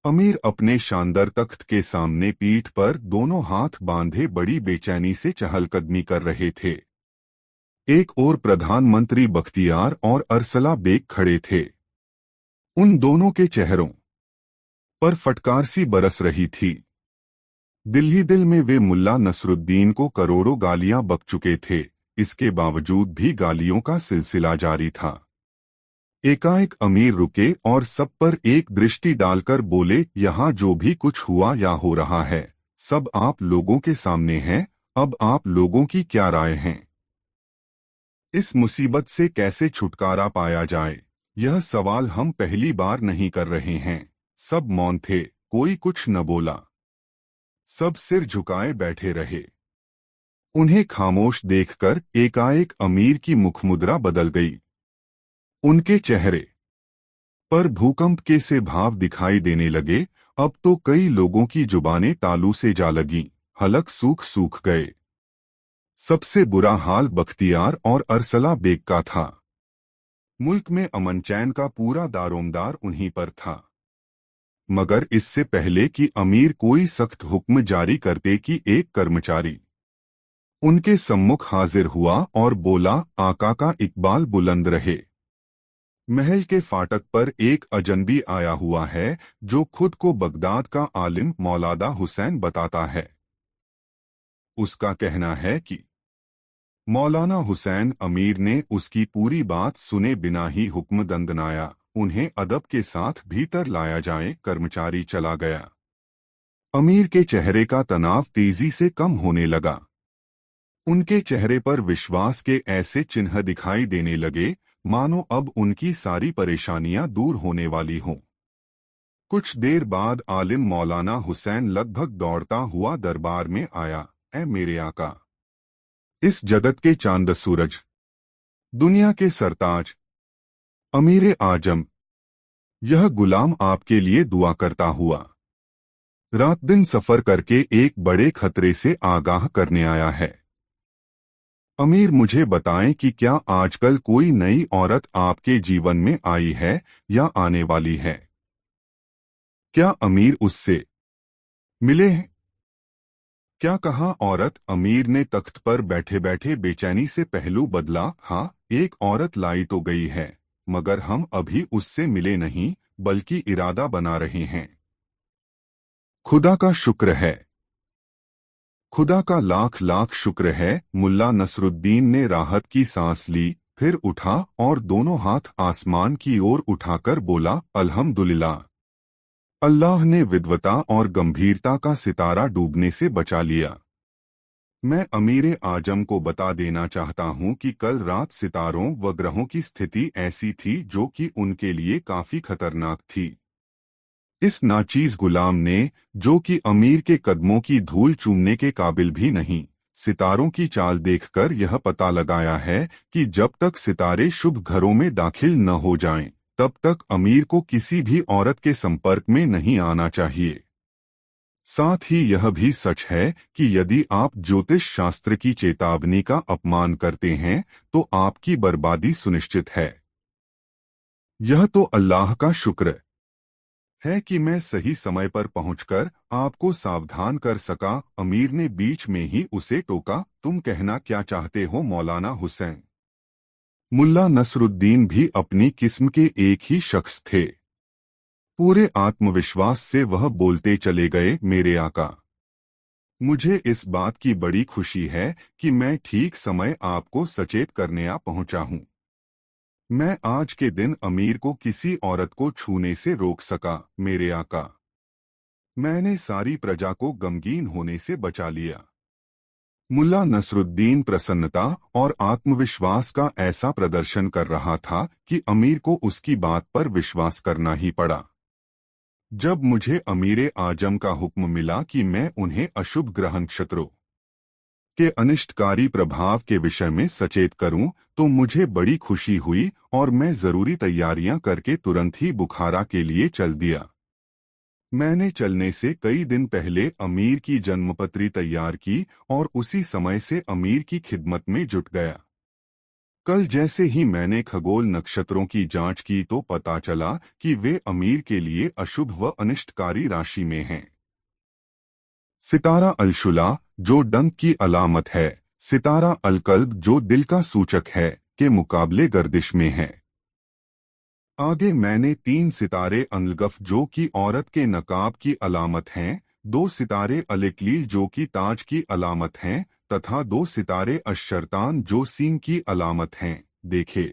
अमीर अपने शानदार तख्त के सामने पीठ पर दोनों हाथ बांधे बड़ी बेचैनी से चहलकदमी कर रहे थे। एक ओर प्रधानमंत्री बख्तियार और अरसला बेग खड़े थे। उन दोनों के चेहरों पर फटकार सी बरस रही थी। दिल ही दिल में वे मुल्ला नसरुद्दीन को करोड़ों गालियां बक चुके थे, इसके बावजूद भी गालियों का सिलसिला जारी था। एकाएक अमीर रुके और सब पर एक दृष्टि डालकर बोले, यहाँ जो भी कुछ हुआ या हो रहा है, सब आप लोगों के सामने है। अब आप लोगों की क्या राय है? इस मुसीबत से कैसे छुटकारा पाया जाए, यह सवाल हम पहली बार नहीं कर रहे हैं। सब मौन थे, कोई कुछ न बोला। सब सिर झुकाए बैठे रहे। उन्हें खामोश देखकर एकाएक अमीर की मुखमुद्रा बदल गई। उनके चेहरे पर भूकंप के से भाव दिखाई देने लगे। अब तो कई लोगों की जुबानें तालू से जा लगीं, हलक सूख सूख गए। सबसे बुरा हाल बख्तियार और अरसला बेग का था। मुल्क में अमन चैन का पूरा दारोमदार उन्हीं पर था। मगर इससे पहले कि अमीर कोई सख्त हुक्म जारी करते कि एक कर्मचारी उनके सम्मुख हाजिर हुआ और बोला, आका का इकबाल बुलंद रहे। महल के फाटक पर एक अजनबी आया हुआ है जो खुद को बगदाद का आलिम मौलाना हुसैन बताता है। उसका कहना है कि मौलाना हुसैन। अमीर ने उसकी पूरी बात सुने बिना ही हुक्म दंदनाया, उन्हें अदब के साथ भीतर लाया जाए। कर्मचारी चला गया। अमीर के चेहरे का तनाव तेजी से कम होने लगा। उनके चेहरे पर विश्वास के ऐसे चिन्ह दिखाई देने लगे मानो अब उनकी सारी परेशानियां दूर होने वाली हों। कुछ देर बाद आलिम मौलाना हुसैन लगभग दौड़ता हुआ दरबार में आया। ऐ मेरे आका, इस जगत के चांद सूरज, दुनिया के सरताज, अमीर आजम, यह गुलाम आपके लिए दुआ करता हुआ रात दिन सफर करके एक बड़े खतरे से आगाह करने आया है। अमीर, मुझे बताएं कि क्या आजकल कोई नई औरत आपके जीवन में आई है या आने वाली है? क्या अमीर उससे मिले हैं? क्या कहा औरत? अमीर ने तख्त पर बैठे बैठे बेचैनी से पहलू बदला। हाँ, एक औरत लाई तो गई है, मगर हम अभी उससे मिले नहीं, बल्कि इरादा बना रहे हैं। खुदा का शुक्र है। खुदा का लाख लाख शुक्र है। मुल्ला नसरुद्दीन ने राहत की सांस ली, फिर उठा और दोनों हाथ आसमान की ओर उठाकर बोला, अल्हम्दुलिल्लाह। अल्लाह ने विद्वता और गंभीरता का सितारा डूबने से बचा लिया। मैं अमीर आजम को बता देना चाहता हूं कि कल रात सितारों व ग्रहों की स्थिति ऐसी थी जो कि उनके लिए काफी खतरनाक थी। इस नाचीज गुलाम ने, जो कि अमीर के कदमों की धूल चूमने के काबिल भी नहीं, सितारों की चाल देखकर यह पता लगाया है कि जब तक सितारे शुभ घरों में दाखिल न हो जाएं, तब तक अमीर को किसी भी औरत के संपर्क में नहीं आना चाहिए। साथ ही यह भी सच है कि यदि आप ज्योतिष शास्त्र की चेतावनी का अपमान करते हैं तो आपकी बर्बादी सुनिश्चित है। यह तो अल्लाह का शुक्र है कि मैं सही समय पर पहुंचकर आपको सावधान कर सका। अमीर ने बीच में ही उसे टोका, तुम कहना क्या चाहते हो मौलाना हुसैन? मुल्ला नसरुद्दीन भी अपनी किस्म के एक ही शख्स थे। पूरे आत्मविश्वास से वह बोलते चले गए, मेरे आका, मुझे इस बात की बड़ी खुशी है कि मैं ठीक समय आपको सचेत करने आ पहुंचा हूं। मैं आज के दिन अमीर को किसी औरत को छूने से रोक सका, मेरे आका। मैंने सारी प्रजा को गमगीन होने से बचा लिया। मुल्ला नसरुद्दीन प्रसन्नता और आत्मविश्वास का ऐसा प्रदर्शन कर रहा था कि अमीर को उसकी बात पर विश्वास करना ही पड़ा। जब मुझे अमीर आजम का हुक्म मिला कि मैं उन्हें अशुभ ग्रह नक्षत्रों के अनिष्टकारी प्रभाव के विषय में सचेत करूं, तो मुझे बड़ी खुशी हुई और मैं जरूरी तैयारियां करके तुरंत ही बुखारा के लिए चल दिया। मैंने चलने से कई दिन पहले अमीर की जन्मपत्री तैयार की और उसी समय से अमीर की खिदमत में जुट गया। कल जैसे ही मैंने खगोल नक्षत्रों की जांच की तो पता चला कि वे अमीर के लिए अशुभ व अनिष्टकारी राशि में हैं। सितारा अलशुला, जो डंक की अलामत है, सितारा अलकल्ब, जो दिल का सूचक है, के मुकाबले गर्दिश में है। आगे मैंने 3 सितारे अनलगफ, जो कि औरत के नकाब की अलामत हैं, 2 सितारे अलिकलील, जो कि ताज की अलामत हैं, तथा 2 सितारे अशरतान, जो सींग की अलामत हैं, देखे।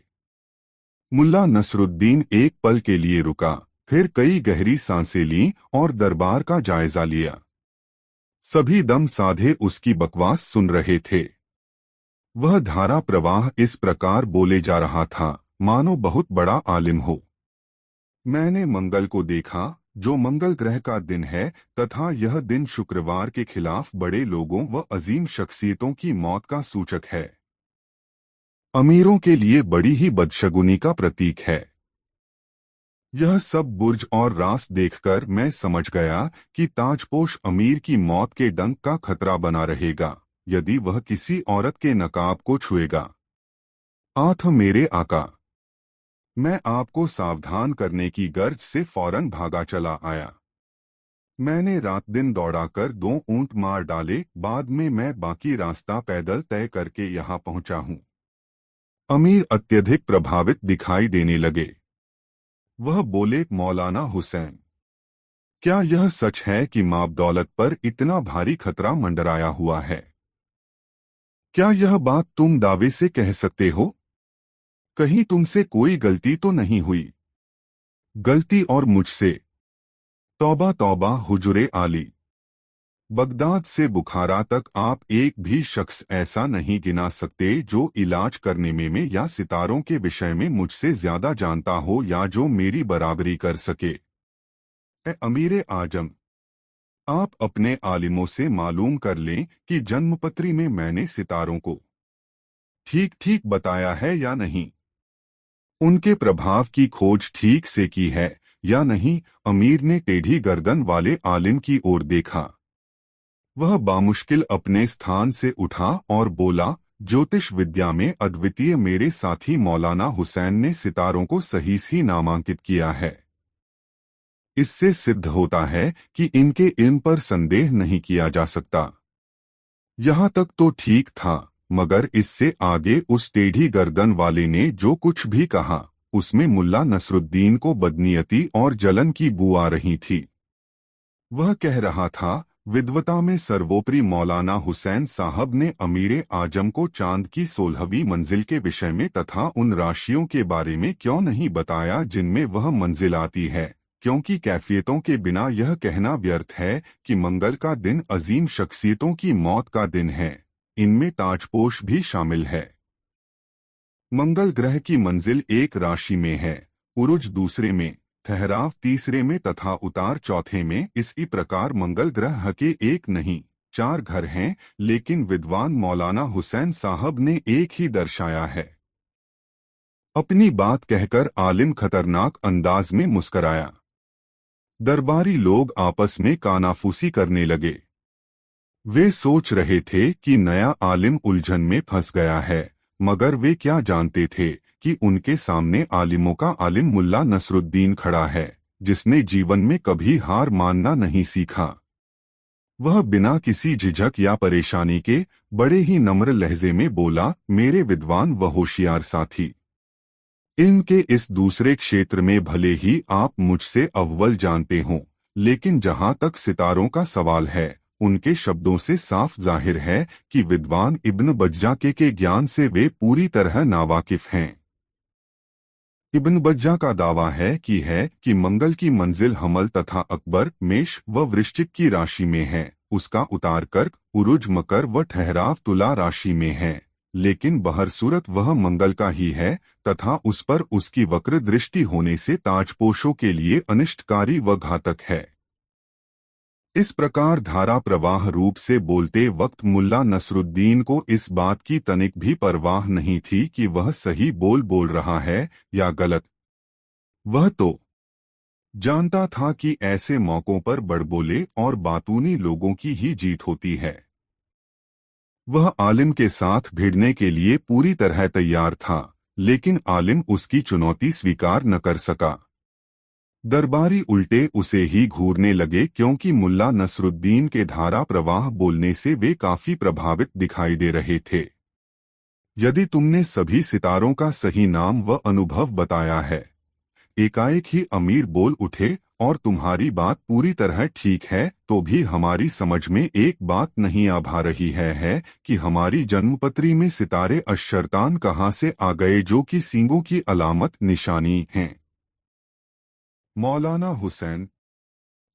मुल्ला नसरुद्दीन एक पल के लिए रुका, फिर कई गहरी सांसें लीं और दरबार का जायजा लिया। सभी दम साधे उसकी बकवास सुन रहे थे। वह धारा प्रवाह इस प्रकार बोले जा रहा था मानो बहुत बड़ा आलिम हो। मैंने मंगल को देखा, जो मंगल ग्रह का दिन है, तथा यह दिन शुक्रवार के खिलाफ बड़े लोगों व अजीम शख्सियतों की मौत का सूचक है। अमीरों के लिए बड़ी ही बदशगुनी का प्रतीक है। यह सब बुर्ज और रास देखकर मैं समझ गया कि ताजपोश अमीर की मौत के डंक का खतरा बना रहेगा यदि वह किसी औरत के नकाब को छुएगा। आठ मेरे आका, मैं आपको सावधान करने की गर्ज से फौरन भागा चला आया। मैंने रात दिन दौड़ाकर 2 ऊंट मार डाले, बाद में मैं बाकी रास्ता पैदल तय करके यहाँ पहुंचा हूँ। अमीर अत्यधिक प्रभावित दिखाई देने लगे। वह बोले, मौलाना हुसैन, क्या यह सच है कि माँ दौलत पर इतना भारी खतरा मंडराया हुआ है? क्या यह बात तुम दावे से कह सकते हो? कहीं तुमसे कोई गलती तो नहीं हुई? गलती और मुझसे? तौबा तौबा हुजूरे आली। बगदाद से बुखारा तक आप एक भी शख्स ऐसा नहीं गिना सकते जो इलाज करने में या सितारों के विषय में मुझसे ज्यादा जानता हो या जो मेरी बराबरी कर सके। ए अमीर आजम, आप अपने आलिमों से मालूम कर लें कि जन्मपत्री में मैंने सितारों को ठीक ठीक बताया है या नहीं। उनके प्रभाव की खोज ठीक से की है या नहीं? अमीर ने टेढ़ी गर्दन वाले आलिम की ओर देखा। वह बामुश्किल अपने स्थान से उठा और बोला, ज्योतिष विद्या में अद्वितीय मेरे साथी मौलाना हुसैन ने सितारों को सही से नामांकित किया है। इससे सिद्ध होता है कि इनके इल्म पर संदेह नहीं किया जा सकता। यहाँ तक तो ठीक था, मगर इससे आगे उस टेढ़ी गर्दन वाले ने जो कुछ भी कहा, उसमें मुल्ला नसरुद्दीन को बदनीयती और जलन की बू आ रही थी। वह कह रहा था, विद्वता में सर्वोपरि मौलाना हुसैन साहब ने अमीरे आजम को चांद की 16वीं मंजिल के विषय में तथा उन राशियों के बारे में क्यों नहीं बताया जिनमें वह मंजिल आती है, क्योंकि कैफियतों के बिना यह कहना व्यर्थ है कि मंगल का दिन अजीम शख्सियतों की मौत का दिन है। इनमें ताजपोश भी शामिल है। मंगल ग्रह की मंजिल एक राशि में है, उरुज दूसरे में, ठहराव तीसरे में तथा उतार चौथे में। इसी प्रकार मंगल ग्रह के एक नहीं 4 घर हैं, लेकिन विद्वान मौलाना हुसैन साहब ने एक ही दर्शाया है। अपनी बात कहकर आलिम खतरनाक अंदाज में मुस्कराया। दरबारी लोग आपस में कानाफूसी करने लगे। वे सोच रहे थे कि नया आलिम उलझन में फंस गया है, मगर वे क्या जानते थे कि उनके सामने आलिमों का आलिम मुल्ला नसरुद्दीन खड़ा है, जिसने जीवन में कभी हार मानना नहीं सीखा। वह बिना किसी झिझक या परेशानी के बड़े ही नम्र लहजे में बोला, मेरे विद्वान व होशियार साथी, इनके इस दूसरे क्षेत्र में भले ही आप मुझसे अव्वल जानते हों, लेकिन जहां तक सितारों का सवाल है, उनके शब्दों से साफ जाहिर है कि विद्वान इब्न बज्जा के ज्ञान से वे पूरी तरह नावाकिफ हैं। इब्न बज्जा का दावा है कि मंगल की मंजिल हमल तथा अकबर मेष व वृश्चिक की राशि में है, उसका उतार कर्क, उरुज मकर व ठहराव तुला राशि में है, लेकिन बहरसूरत वह मंगल का ही है तथा उस पर उसकी वक्र दृष्टि होने से ताजपोशों के लिए अनिष्टकारी व घातक है। इस प्रकार धारा प्रवाह रूप से बोलते वक्त मुल्ला नसरुद्दीन को इस बात की तनिक भी परवाह नहीं थी कि वह सही बोल रहा है या गलत। वह तो जानता था कि ऐसे मौकों पर बड़बोले और बातूनी लोगों की ही जीत होती है। वह आलिम के साथ भिड़ने के लिए पूरी तरह तैयार था, लेकिन आलिम उसकी चुनौती स्वीकार न कर सका। दरबारी उल्टे उसे ही घूरने लगे, क्योंकि मुल्ला नसरुद्दीन के धारा प्रवाह बोलने से वे काफी प्रभावित दिखाई दे रहे थे। यदि तुमने सभी सितारों का सही नाम व अनुभव बताया है, एकाएक ही अमीर बोल उठे, और तुम्हारी बात पूरी तरह ठीक है, तो भी हमारी समझ में एक बात नहीं आ भा रही है कि हमारी जन्मपत्री में सितारे अशर्तान कहाँ से आ गए, जो कि सींगों की अलामत निशानी हैं। मौलाना हुसैन,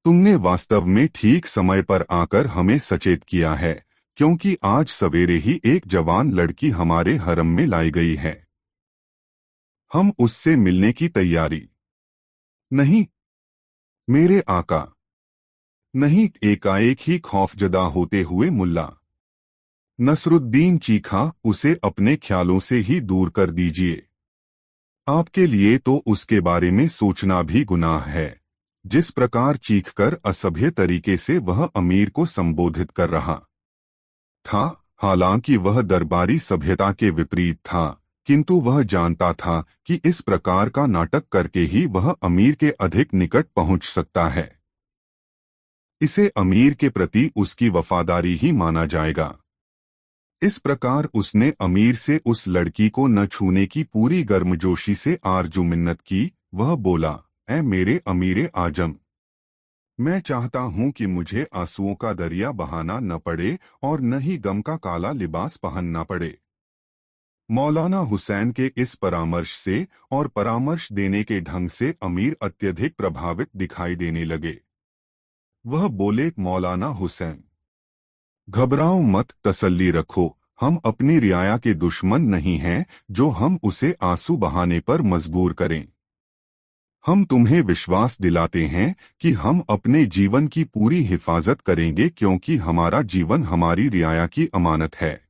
तुमने वास्तव में ठीक समय पर आकर हमें सचेत किया है, क्योंकि आज सवेरे ही एक जवान लड़की हमारे हरम में लाई गई है। हम उससे मिलने की तैयारी। नहीं मेरे आका, नहीं, एकाएक ही खौफजदा होते हुए मुल्ला नसरुद्दीन चीखा, उसे अपने ख्यालों से ही दूर कर दीजिए। आपके लिए तो उसके बारे में सोचना भी गुनाह है। जिस प्रकार चीखकर असभ्य तरीके से वह अमीर को संबोधित कर रहा था, हालांकि वह दरबारी सभ्यता के विपरीत था, किंतु वह जानता था कि इस प्रकार का नाटक करके ही वह अमीर के अधिक निकट पहुंच सकता है। इसे अमीर के प्रति उसकी वफादारी ही माना जाएगा। इस प्रकार उसने अमीर से उस लड़की को न छूने की पूरी गर्मजोशी से आरजू मिन्नत की। वह बोला, ऐ मेरे अमीरे आजम, मैं चाहता हूं कि मुझे आंसुओं का दरिया बहाना न पड़े और न ही गम का काला लिबास पहनना पड़े। मौलाना हुसैन के इस परामर्श से और परामर्श देने के ढंग से अमीर अत्यधिक प्रभावित दिखाई देने लगे। वह बोले, मौलाना हुसैन, घबराओ मत, तसल्ली रखो, हम अपनी रियाया के दुश्मन नहीं हैं जो हम उसे आंसू बहाने पर मजबूर करें। हम तुम्हें विश्वास दिलाते हैं कि हम अपने जीवन की पूरी हिफाजत करेंगे, क्योंकि हमारा जीवन हमारी रियाया की अमानत है।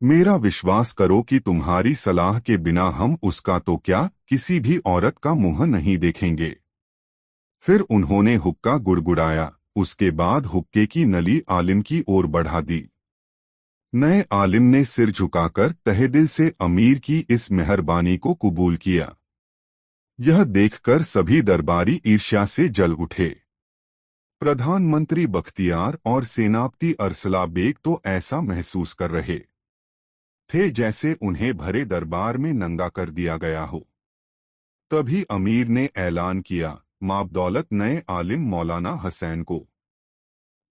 मेरा विश्वास करो कि तुम्हारी सलाह के बिना हम उसका तो क्या किसी भी औरत का मुंह नहीं देखेंगे। फिर उन्होंने हुक्का गुड़गुड़ाया। उसके बाद हुक्के की नली आलिम की ओर बढ़ा दी। नए आलिम ने सिर झुकाकर तहेदिल से अमीर की इस मेहरबानी को कबूल किया। यह देखकर सभी दरबारी ईर्ष्या से जल उठे। प्रधानमंत्री बख्तियार और सेनापति अरसला बेग तो ऐसा महसूस कर रहे थे जैसे उन्हें भरे दरबार में नंगा कर दिया गया हो। तभी अमीर ने ऐलान किया, माबदौलत नए आलिम मौलाना हुसैन को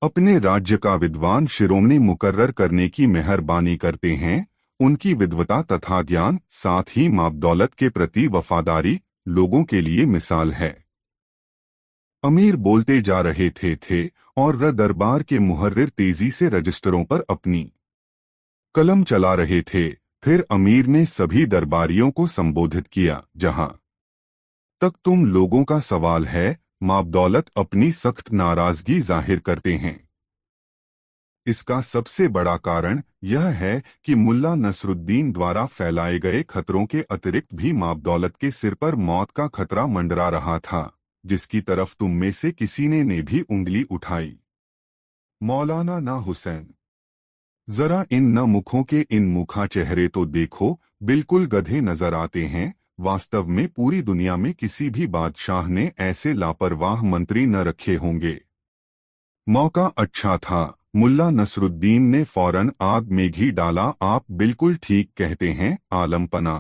अपने राज्य का विद्वान शिरोमणि मुकर्रर करने की मेहरबानी करते हैं। उनकी विद्वता तथा ज्ञान, साथ ही माबदौलत के प्रति वफादारी लोगों के लिए मिसाल है। अमीर बोलते जा रहे थे और दरबार के मुहर्रिर तेजी से रजिस्टरों पर अपनी कलम चला रहे थे। फिर अमीर ने सभी दरबारियों को संबोधित किया, जहां तक तुम लोगों का सवाल है, माबदौलत अपनी सख्त नाराजगी जाहिर करते हैं। इसका सबसे बड़ा कारण यह है कि मुल्ला नसरुद्दीन द्वारा फैलाए गए खतरों के अतिरिक्त भी माबदौलत के सिर पर मौत का खतरा मंडरा रहा था, जिसकी तरफ तुम में से किसी ने भी उंगली उठाई। मौलाना ना हुसैन, जरा इन न मुखों के इन मुखा चेहरे तो देखो, बिल्कुल गधे नजर आते हैं। वास्तव में पूरी दुनिया में किसी भी बादशाह ने ऐसे लापरवाह मंत्री न रखे होंगे। मौका अच्छा था। मुल्ला नसरुद्दीन ने फौरन आग में घी डाला। आप बिल्कुल ठीक कहते हैं आलमपना।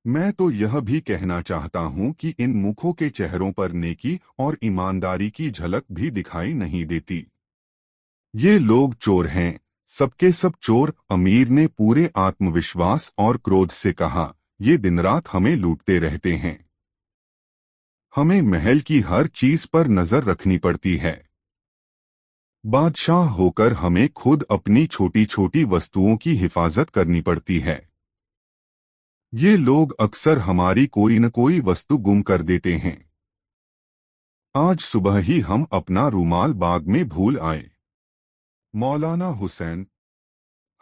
मैं तो यह भी कहना चाहता हूं कि इन मुखों के चेहरों पर नेकी और ईमानदारी की झलक भी दिखाई नहीं देती। ये लोग चोर हैं, सबके सब चोर। अमीर ने पूरे आत्मविश्वास और क्रोध से कहा, ये दिन रात हमें लूटते रहते हैं। हमें महल की हर चीज पर नजर रखनी पड़ती है। बादशाह होकर हमें खुद अपनी छोटी छोटी वस्तुओं की हिफाजत करनी पड़ती है। ये लोग अक्सर हमारी कोई न कोई वस्तु गुम कर देते हैं। आज सुबह ही हम अपना रूमाल बाग में भूल आए। मौलाना हुसैन,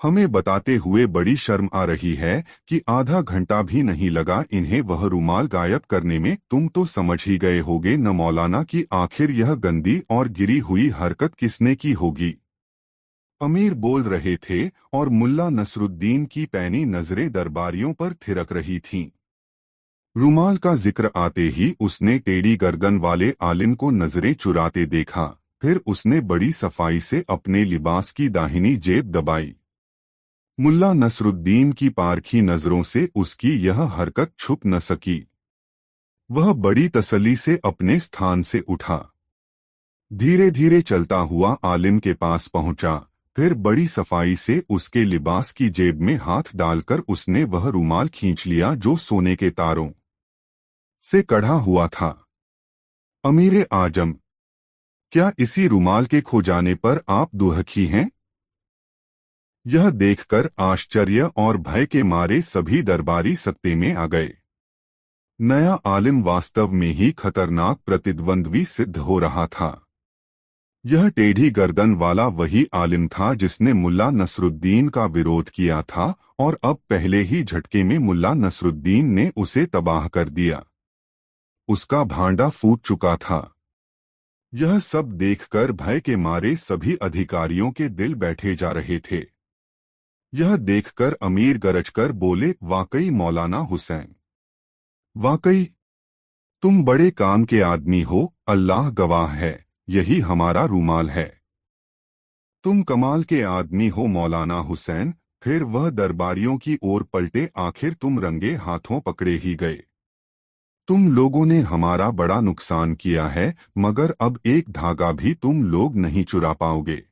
हमें बताते हुए बड़ी शर्म आ रही है कि आधा घंटा भी नहीं लगा इन्हें वह रूमाल गायब करने में। तुम तो समझ ही गए होगे न मौलाना कि आखिर यह गंदी और गिरी हुई हरकत किसने की होगी। अमीर बोल रहे थे और मुल्ला नसरुद्दीन की पैनी नजरें दरबारियों पर थिरक रही थीं। रूमाल का जिक्र आते ही उसने टेढ़ी गर्दन वाले आलिम को नजरें चुराते देखा। फिर उसने बड़ी सफाई से अपने लिबास की दाहिनी जेब दबाई। मुल्ला नसरुद्दीन की पारखी नजरों से उसकी यह हरकत छुप न सकी। वह बड़ी तसल्ली से अपने स्थान से उठा। धीरे धीरे चलता हुआ आलिम के पास पहुंचा। फिर बड़ी सफाई से उसके लिबास की जेब में हाथ डालकर उसने वह रूमाल खींच लिया जो सोने के तारों से कढ़ा हुआ था। अमीर आजम, क्या इसी रूमाल के खो जाने पर आप दुखी हैं? यह देखकर आश्चर्य और भय के मारे सभी दरबारी सत्ते में आ गए। नया आलिम वास्तव में ही खतरनाक प्रतिद्वंद्वी सिद्ध हो रहा था। यह टेढ़ी गर्दन वाला वही आलिम था जिसने मुल्ला नसरुद्दीन का विरोध किया था और अब पहले ही झटके में मुल्ला नसरुद्दीन ने उसे तबाह कर दिया। उसका भांडा फूट चुका था। यह सब देखकर भय के मारे सभी अधिकारियों के दिल बैठे जा रहे थे। यह देखकर अमीर गरजकर बोले, वाकई मौलाना हुसैन, वाकई तुम बड़े काम के आदमी हो। अल्लाह गवाह है, यही हमारा रूमाल है। तुम कमाल के आदमी हो मौलाना हुसैन। फिर वह दरबारियों की ओर पलटे, आखिर तुम रंगे हाथों पकड़े ही गए। तुम लोगों ने हमारा बड़ा नुकसान किया है, मगर अब एक धागा भी तुम लोग नहीं चुरा पाओगे।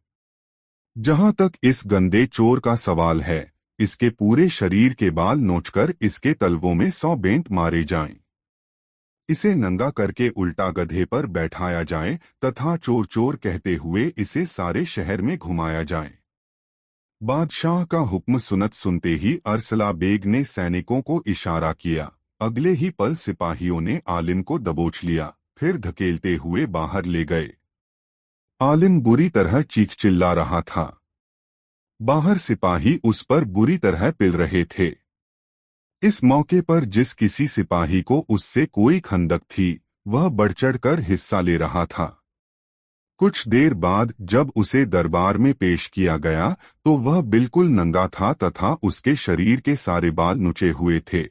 जहां तक इस गंदे चोर का सवाल है, इसके पूरे शरीर के बाल नोचकर इसके तलवों में 100 बेंत मारे जाएं। इसे नंगा करके उल्टा गधे पर बैठाया जाए तथा चोर चोर कहते हुए इसे सारे शहर में घुमाया जाए। बादशाह का हुक्म सुनते ही अरसला बेग ने सैनिकों को इशारा किया। अगले ही पल सिपाहियों ने आलिम को दबोच लिया, फिर धकेलते हुए बाहर ले गए। आलिम बुरी तरह चीख चिल्ला रहा था। बाहर सिपाही उस पर बुरी तरह पिल रहे थे। इस मौके पर जिस किसी सिपाही को उससे कोई खंदक थी, वह बढ़-चढ़ कर हिस्सा ले रहा था। कुछ देर बाद जब उसे दरबार में पेश किया गया तो वह बिल्कुल नंगा था तथा उसके शरीर के सारे बाल नुचे हुए थे।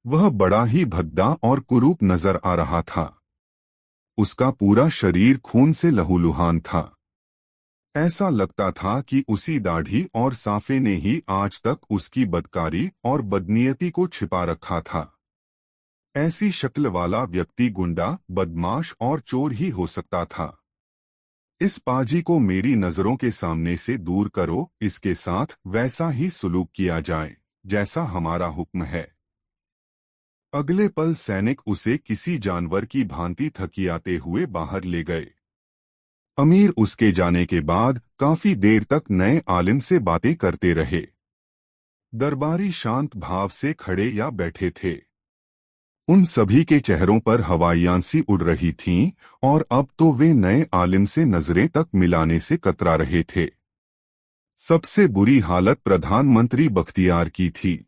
वह बड़ा ही भद्दा और कुरूप नजर आ रहा था। उसका पूरा शरीर खून से लहूलुहान था। ऐसा लगता था कि उसी दाढ़ी और साफे ने ही आज तक उसकी बदकारी और बदनीयती को छिपा रखा था। ऐसी शक्ल वाला व्यक्ति गुंडा, बदमाश और चोर ही हो सकता था। इस पाजी को मेरी नजरों के सामने से दूर करो, इसके साथ वैसा ही सुलूक किया जाए जैसा हमारा हुक्म है। अगले पल सैनिक उसे किसी जानवर की भांति थकियाते हुए बाहर ले गए। अमीर उसके जाने के बाद काफी देर तक नए आलिम से बातें करते रहे। दरबारी शांत भाव से खड़े या बैठे थे। उन सभी के चेहरों पर हवाइयां सी उड़ रही थीं और अब तो वे नए आलिम से नजरें तक मिलाने से कतरा रहे थे। सबसे बुरी हालत प्रधानमंत्री बख्तियार की थी।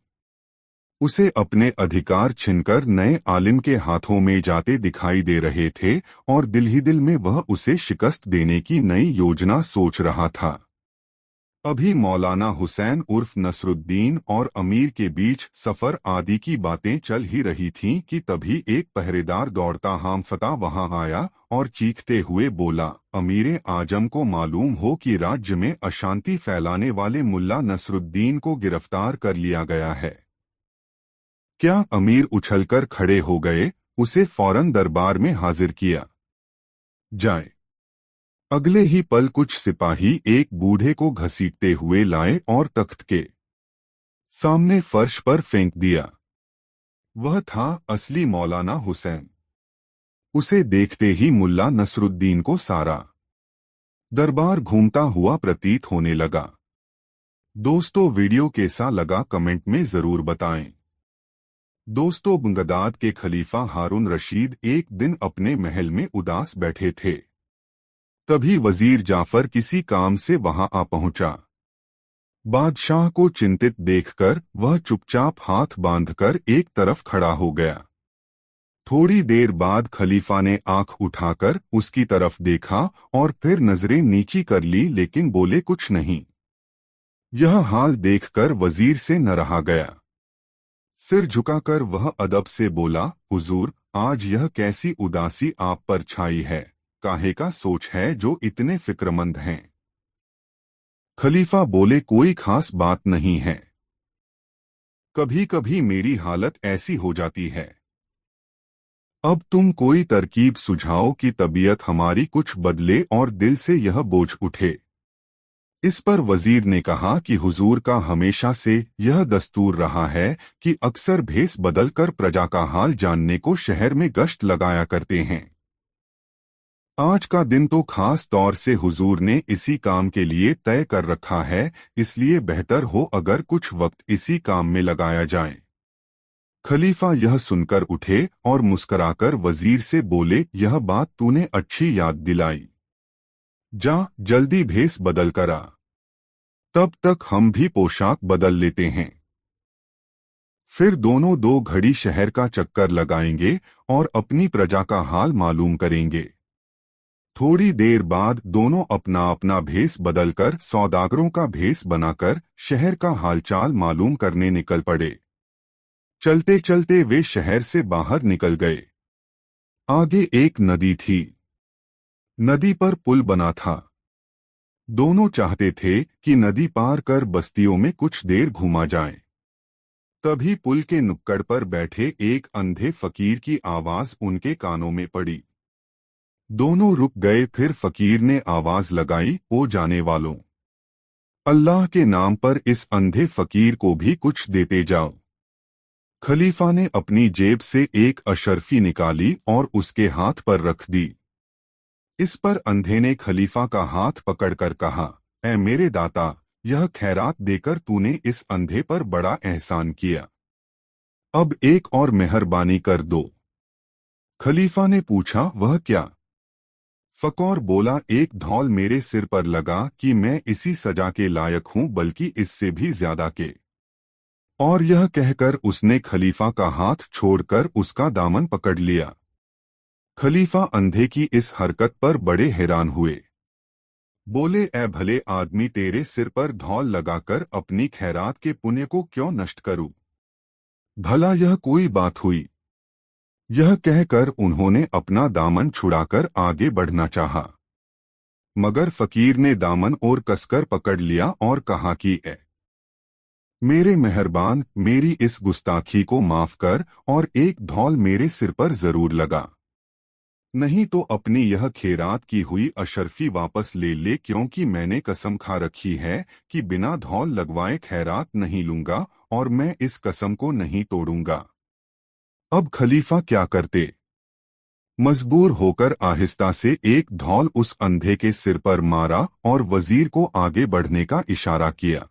उसे अपने अधिकार छिनकर नए आलिम के हाथों में जाते दिखाई दे रहे थे और दिल ही दिल में वह उसे शिकस्त देने की नई योजना सोच रहा था। अभी मौलाना हुसैन उर्फ नसरुद्दीन और अमीर के बीच सफर आदि की बातें चल ही रही थीं कि तभी एक पहरेदार दौड़ता हामफता वहां आया और चीखते हुए बोला, अमीर आजम को मालूम हो कि राज्य में अशांति फैलाने वाले मुल्ला नसरुद्दीन को गिरफ्तार कर लिया गया है। क्या अमीर उछलकर खड़े हो गए, उसे फौरन दरबार में हाजिर किया जाए। अगले ही पल कुछ सिपाही एक बूढ़े को घसीटते हुए लाए और तख्त के सामने फर्श पर फेंक दिया। वह था असली मौलाना हुसैन। उसे देखते ही मुल्ला नसरुद्दीन को सारा दरबार घूमता हुआ प्रतीत होने लगा। दोस्तों, वीडियो कैसा लगा कमेंट में जरूर बताएं। दोस्तों, बगदाद के खलीफा हारून रशीद एक दिन अपने महल में उदास बैठे थे। तभी वजीर जाफर किसी काम से वहां आ पहुंचा। बादशाह को चिंतित देखकर वह चुपचाप हाथ बांधकर एक तरफ खड़ा हो गया। थोड़ी देर बाद खलीफा ने आंख उठाकर उसकी तरफ देखा और फिर नजरें नीची कर ली, लेकिन बोले कुछ नहीं। यह हाल देखकर वजीर से न रहा गया। सिर झुकाकर वह अदब से बोला, हुजूर, आज यह कैसी उदासी आप पर छाई है? काहे का सोच है जो इतने फिक्रमंद हैं? खलीफा बोले, कोई खास बात नहीं है। कभी कभी मेरी हालत ऐसी हो जाती है। अब तुम कोई तरकीब सुझाओ कि तबीयत हमारी कुछ बदले और दिल से यह बोझ उठे। इस पर वजीर ने कहा कि हुजूर का हमेशा से यह दस्तूर रहा है कि अक्सर भेस बदलकर प्रजा का हाल जानने को शहर में गश्त लगाया करते हैं। आज का दिन तो खास तौर से हुजूर ने इसी काम के लिए तय कर रखा है, इसलिए बेहतर हो अगर कुछ वक्त इसी काम में लगाया जाए। खलीफा यह सुनकर उठे और मुस्कराकर वजीर से बोले, यह बात तूने अच्छी याद दिलाई। जा जल्दी भेस बदल कर आ, तब तक हम भी पोशाक बदल लेते हैं। फिर दोनों 2 घड़ी शहर का चक्कर लगाएंगे और अपनी प्रजा का हाल मालूम करेंगे। थोड़ी देर बाद दोनों अपना अपना भेस बदलकर सौदागरों का भेस बनाकर शहर का हालचाल मालूम करने निकल पड़े। चलते चलते वे शहर से बाहर निकल गए। आगे एक नदी थी। नदी पर पुल बना था। दोनों चाहते थे कि नदी पार कर बस्तियों में कुछ देर घूमा जाए। तभी पुल के नुक्कड़ पर बैठे एक अंधे फकीर की आवाज उनके कानों में पड़ी। दोनों रुक गए। फिर फकीर ने आवाज लगाई, ओ जाने वालों, अल्लाह के नाम पर इस अंधे फकीर को भी कुछ देते जाओ। खलीफा ने अपनी जेब से एक अशर्फी निकाली और उसके हाथ पर रख दी। इस पर अंधे ने खलीफा का हाथ पकड़कर कहा, ऐ मेरे दाता, यह खैरात देकर तूने इस अंधे पर बड़ा एहसान किया। अब एक और मेहरबानी कर दो। खलीफा ने पूछा, वह क्या? फकौर बोला, एक धौल मेरे सिर पर लगा कि मैं इसी सजा के लायक हूं, बल्कि इससे भी ज्यादा के। और यह कहकर उसने खलीफा का हाथ छोड़कर उसका दामन पकड़ लिया। खलीफा अंधे की इस हरकत पर बड़े हैरान हुए। बोले, ए भले आदमी, तेरे सिर पर धौल लगाकर अपनी खैरात के पुण्य को क्यों नष्ट करूं? भला यह कोई बात हुई? यह कहकर उन्होंने अपना दामन छुड़ाकर आगे बढ़ना चाहा, मगर फकीर ने दामन और कसकर पकड़ लिया और कहा कि ए मेरे मेहरबान, मेरी इस गुस्ताखी को माफ कर और एक धौल मेरे सिर पर जरूर लगा, नहीं तो अपनी यह खैरात की हुई अशर्फी वापस ले ले, क्योंकि मैंने कसम खा रखी है कि बिना धौल लगवाए खैरात नहीं लूंगा और मैं इस कसम को नहीं तोड़ूंगा। अब खलीफा क्या करते? मजबूर होकर आहिस्ता से एक धौल उस अंधे के सिर पर मारा और वजीर को आगे बढ़ने का इशारा किया।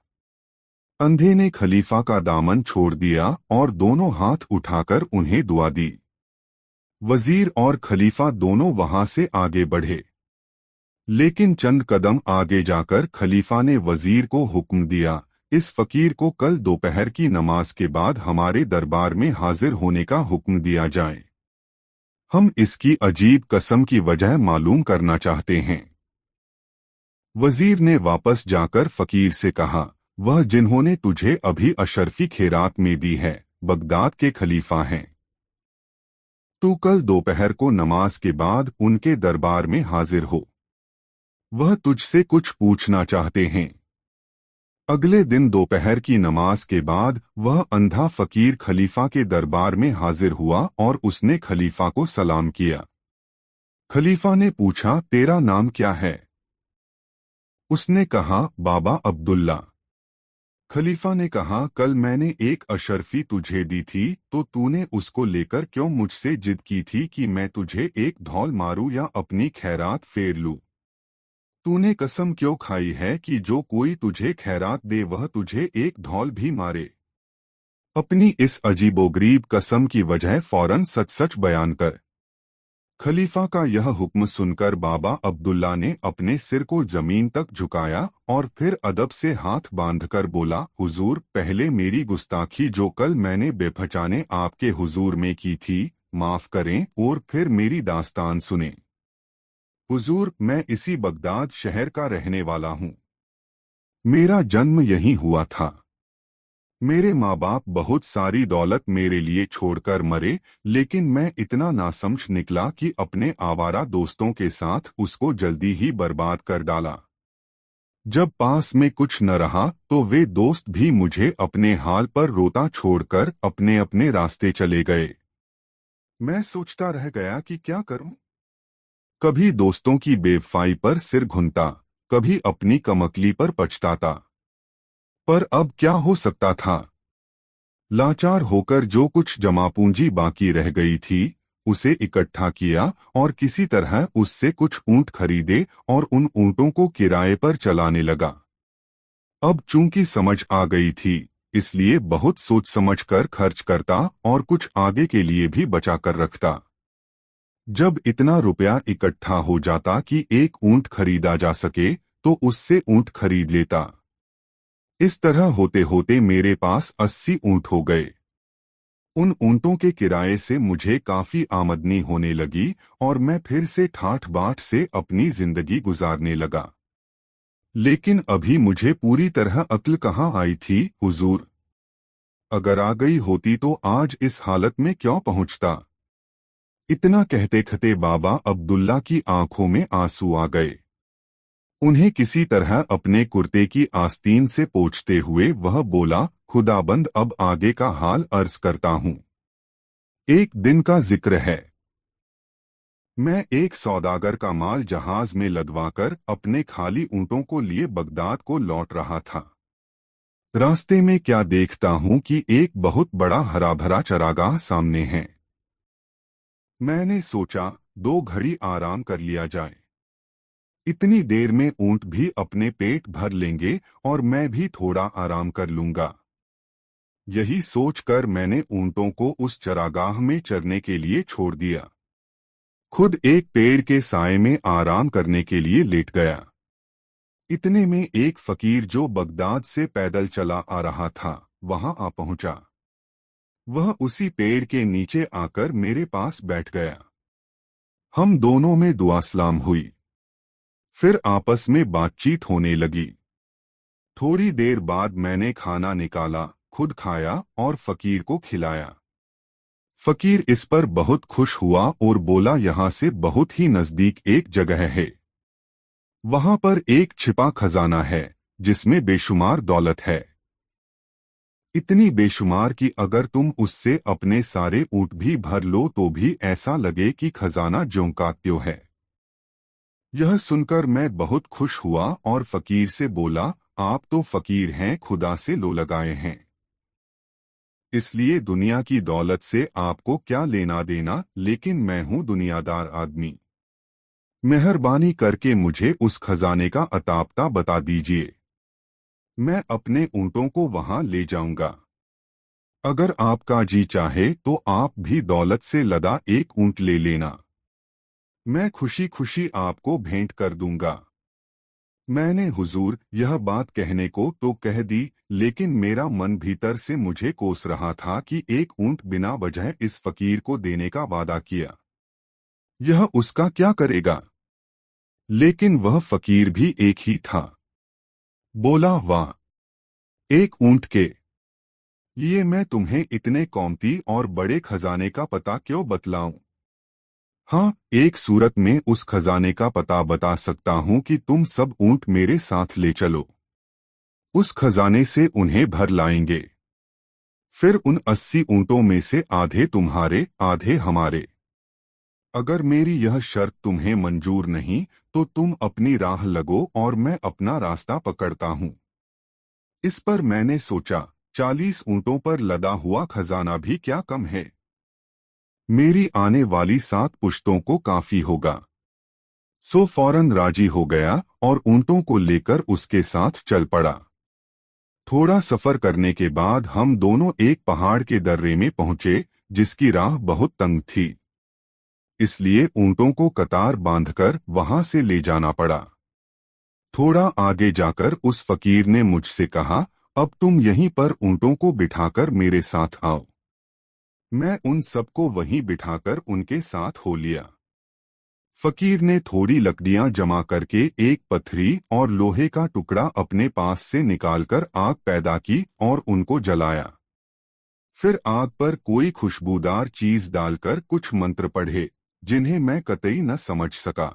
अंधे ने खलीफा का दामन छोड़ दिया और दोनों हाथ उठाकर उन्हें दुआ दी। वजीर और खलीफा दोनों वहां से आगे बढ़े, लेकिन चंद कदम आगे जाकर खलीफा ने वजीर को हुक्म दिया, इस फकीर को कल दोपहर की नमाज के बाद हमारे दरबार में हाजिर होने का हुक्म दिया जाए। हम इसकी अजीब कसम की वजह मालूम करना चाहते हैं। वजीर ने वापस जाकर फकीर से कहा, वह जिन्होंने तुझे अभी अशर्फी खैरात में दी है, बगदाद के खलीफा हैं। तू कल दोपहर को नमाज के बाद उनके दरबार में हाजिर हो। वह तुझसे कुछ पूछना चाहते हैं। अगले दिन दोपहर की नमाज के बाद वह अंधा फकीर खलीफा के दरबार में हाजिर हुआ और उसने खलीफा को सलाम किया। खलीफा ने पूछा, तेरा नाम क्या है? उसने कहा, बाबा अब्दुल्ला। खलीफा ने कहा, कल मैंने एक अशर्फी तुझे दी थी, तो तूने उसको लेकर क्यों मुझसे जिद की थी कि मैं तुझे एक धौल मारूं या अपनी खैरात फेर लूं? तूने कसम क्यों खाई है कि जो कोई तुझे खैरात दे वह तुझे एक धौल भी मारे? अपनी इस अजीबोगरीब कसम की वजह फौरन सच सच बयान कर। खलीफा का यह हुक्म सुनकर बाबा अब्दुल्ला ने अपने सिर को जमीन तक झुकाया और फिर अदब से हाथ बांधकर बोला, हुजूर, पहले मेरी गुस्ताखी जो कल मैंने बेपहचाने आपके हुजूर में की थी, माफ करें और फिर मेरी दास्तान सुनें। हुजूर, मैं इसी बगदाद शहर का रहने वाला हूँ। मेरा जन्म यहीं हुआ था। मेरे माँ बाप बहुत सारी दौलत मेरे लिए छोड़कर मरे, लेकिन मैं इतना नासमझ निकला कि अपने आवारा दोस्तों के साथ उसको जल्दी ही बर्बाद कर डाला। जब पास में कुछ न रहा तो वे दोस्त भी मुझे अपने हाल पर रोता छोड़कर अपने अपने रास्ते चले गए। मैं सोचता रह गया कि क्या करूं। कभी दोस्तों की बेवफाई पर सिर घुनता, कभी अपनी कमकली पर पछताता। पर अब क्या हो सकता था? लाचार होकर जो कुछ जमा पूंजी बाकी रह गई थी उसे इकट्ठा किया और किसी तरह उससे कुछ ऊंट खरीदे और उन ऊंटों को किराए पर चलाने लगा। अब चूंकि समझ आ गई थी, इसलिए बहुत सोच समझ कर खर्च करता और कुछ आगे के लिए भी बचा कर रखता। जब इतना रुपया इकट्ठा हो जाता कि एक ऊंट खरीदा जा सके तो उससे ऊंट खरीद लेता। इस तरह होते होते मेरे पास 80 ऊंट हो गए। उन ऊंटों के किराए से मुझे काफी आमदनी होने लगी और मैं फिर से ठाठ बाट से अपनी जिंदगी गुजारने लगा। लेकिन अभी मुझे पूरी तरह अक्ल कहाँ आई थी, हुजूर। अगर आ गई होती तो आज इस हालत में क्यों पहुंचता। इतना कहते कहते बाबा अब्दुल्ला की आंखों में आंसू आ गए। उन्हें किसी तरह अपने कुर्ते की आस्तीन से पोंछते हुए वह बोला, खुदाबंद, अब आगे का हाल अर्ज करता हूँ। एक दिन का जिक्र है। मैं एक सौदागर का माल जहाज में लदवाकर अपने खाली ऊंटों को लिए बगदाद को लौट रहा था। रास्ते में क्या देखता हूँ कि एक बहुत बड़ा हरा भरा चरागाह सामने है। मैंने सोचा 2 घड़ी आराम कर लिया जाए। इतनी देर में ऊंट भी अपने पेट भर लेंगे और मैं भी थोड़ा आराम कर लूंगा। यही सोचकर मैंने ऊंटों को उस चरागाह में चरने के लिए छोड़ दिया। खुद एक पेड़ के साए में आराम करने के लिए लेट गया। इतने में एक फकीर जो बगदाद से पैदल चला आ रहा था वहां आ पहुंचा। वह उसी पेड़ के नीचे आकर मेरे पास बैठ गया। हम दोनों में दुआ सलाम हुई। फिर आपस में बातचीत होने लगी। थोड़ी देर बाद मैंने खाना निकाला, खुद खाया और फकीर को खिलाया। फकीर इस पर बहुत खुश हुआ और बोला, यहाँ से बहुत ही नजदीक एक जगह है, वहां पर एक छिपा खजाना है जिसमें बेशुमार दौलत है। इतनी बेशुमार कि अगर तुम उससे अपने सारे ऊंट भी भर लो तो भी ऐसा लगे कि खजाना ज्यों का त्यों है। यह सुनकर मैं बहुत खुश हुआ और फकीर से बोला, आप तो फकीर हैं, खुदा से लो लगाए हैं, इसलिए दुनिया की दौलत से आपको क्या लेना देना, लेकिन मैं हूं दुनियादार आदमी। मेहरबानी करके मुझे उस खजाने का अतापता बता दीजिए, मैं अपने ऊंटों को वहां ले जाऊंगा। अगर आपका जी चाहे तो आप भी दौलत से लदा एक ऊंट ले लेना, मैं खुशी खुशी आपको भेंट कर दूंगा। मैंने हुजूर यह बात कहने को तो कह दी, लेकिन मेरा मन भीतर से मुझे कोस रहा था कि एक ऊंट बिना वजह इस फकीर को देने का वादा किया, यह उसका क्या करेगा। लेकिन वह फकीर भी एक ही था। बोला, वाह, एक ऊंट के ये मैं तुम्हें इतने कीमती और बड़े खजाने का पता क्यों बतलाऊं। हाँ, एक सूरत में उस खजाने का पता बता सकता हूं कि तुम सब ऊंट मेरे साथ ले चलो, उस खजाने से उन्हें भर लाएंगे। फिर उन 80 ऊंटों में से आधे तुम्हारे आधे हमारे। अगर मेरी यह शर्त तुम्हें मंजूर नहीं तो तुम अपनी राह लगो और मैं अपना रास्ता पकड़ता हूं। इस पर मैंने सोचा, 40 ऊंटों पर लदा हुआ खजाना भी क्या कम है, मेरी आने वाली 7 पुश्तों को काफी होगा। सो फौरन राजी हो गया और ऊंटों को लेकर उसके साथ चल पड़ा। थोड़ा सफर करने के बाद हम दोनों एक पहाड़ के दर्रे में पहुंचे जिसकी राह बहुत तंग थी, इसलिए ऊंटों को कतार बांधकर वहां से ले जाना पड़ा। थोड़ा आगे जाकर उस फकीर ने मुझसे कहा, अब तुम यहीं पर ऊंटों को बिठाकर मेरे साथ आओ। मैं उन सबको वहीं बिठाकर उनके साथ हो लिया। फकीर ने थोड़ी लकड़ियां जमा करके एक पत्थरी और लोहे का टुकड़ा अपने पास से निकालकर आग पैदा की और उनको जलाया। फिर आग पर कोई खुशबूदार चीज डालकर कुछ मंत्र पढ़े जिन्हें मैं कतई न समझ सका।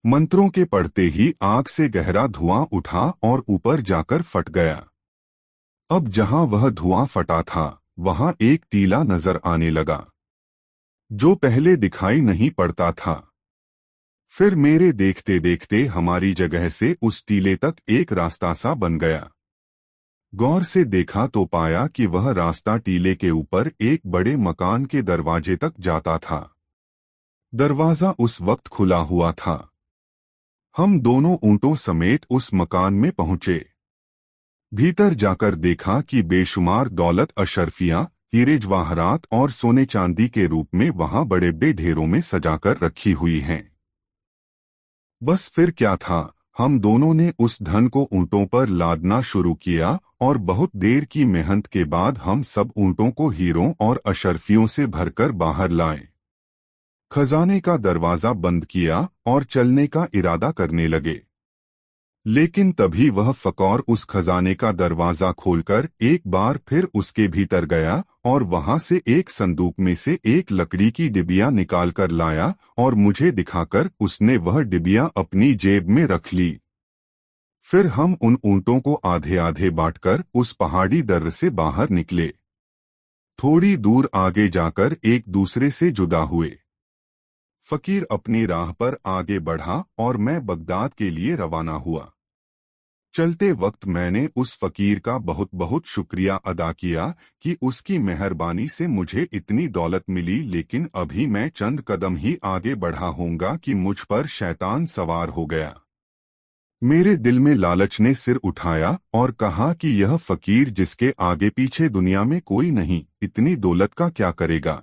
मंत्रों के पढ़ते ही आग से गहरा धुआं उठा और ऊपर जाकर फट गया। अब जहां वह धुआं फटा था वहां एक टीला नजर आने लगा जो पहले दिखाई नहीं पड़ता था। फिर मेरे देखते देखते हमारी जगह से उस टीले तक एक रास्ता सा बन गया। गौर से देखा तो पाया कि वह रास्ता टीले के ऊपर एक बड़े मकान के दरवाजे तक जाता था। दरवाजा उस वक्त खुला हुआ था। हम दोनों ऊंटों समेत उस मकान में पहुंचे। भीतर जाकर देखा कि बेशुमार दौलत, अशरफियां, हीरे जवाहरात और सोने चांदी के रूप में वहां बड़े बड़े ढेरों में सजाकर रखी हुई हैं। बस फिर क्या था, हम दोनों ने उस धन को ऊंटों पर लादना शुरू किया और बहुत देर की मेहनत के बाद हम सब ऊंटों को हीरों और अशरफियों से भरकर बाहर लाए। खजाने का दरवाजा बंद किया और चलने का इरादा करने लगे, लेकिन तभी वह फकौर उस खजाने का दरवाजा खोलकर एक बार फिर उसके भीतर गया और वहां से एक संदूक में से एक लकड़ी की डिबिया निकालकर लाया और मुझे दिखाकर उसने वह डिबिया अपनी जेब में रख ली। फिर हम उन ऊंटों को आधे आधे बांटकर उस पहाड़ी दर्र से बाहर निकले। थोड़ी दूर आगे जाकर एक दूसरे से जुदा हुए। फकीर अपनी राह पर आगे बढ़ा और मैं बगदाद के लिए रवाना हुआ। चलते वक्त मैंने उस फकीर का बहुत बहुत शुक्रिया अदा किया कि उसकी मेहरबानी से मुझे इतनी दौलत मिली, लेकिन अभी मैं चंद कदम ही आगे बढ़ा होऊंगा कि मुझ पर शैतान सवार हो गया। मेरे दिल में लालच ने सिर उठाया और कहा कि यह फकीर जिसके आगे पीछे दुनिया में कोई नहीं, इतनी दौलत का क्या करेगा।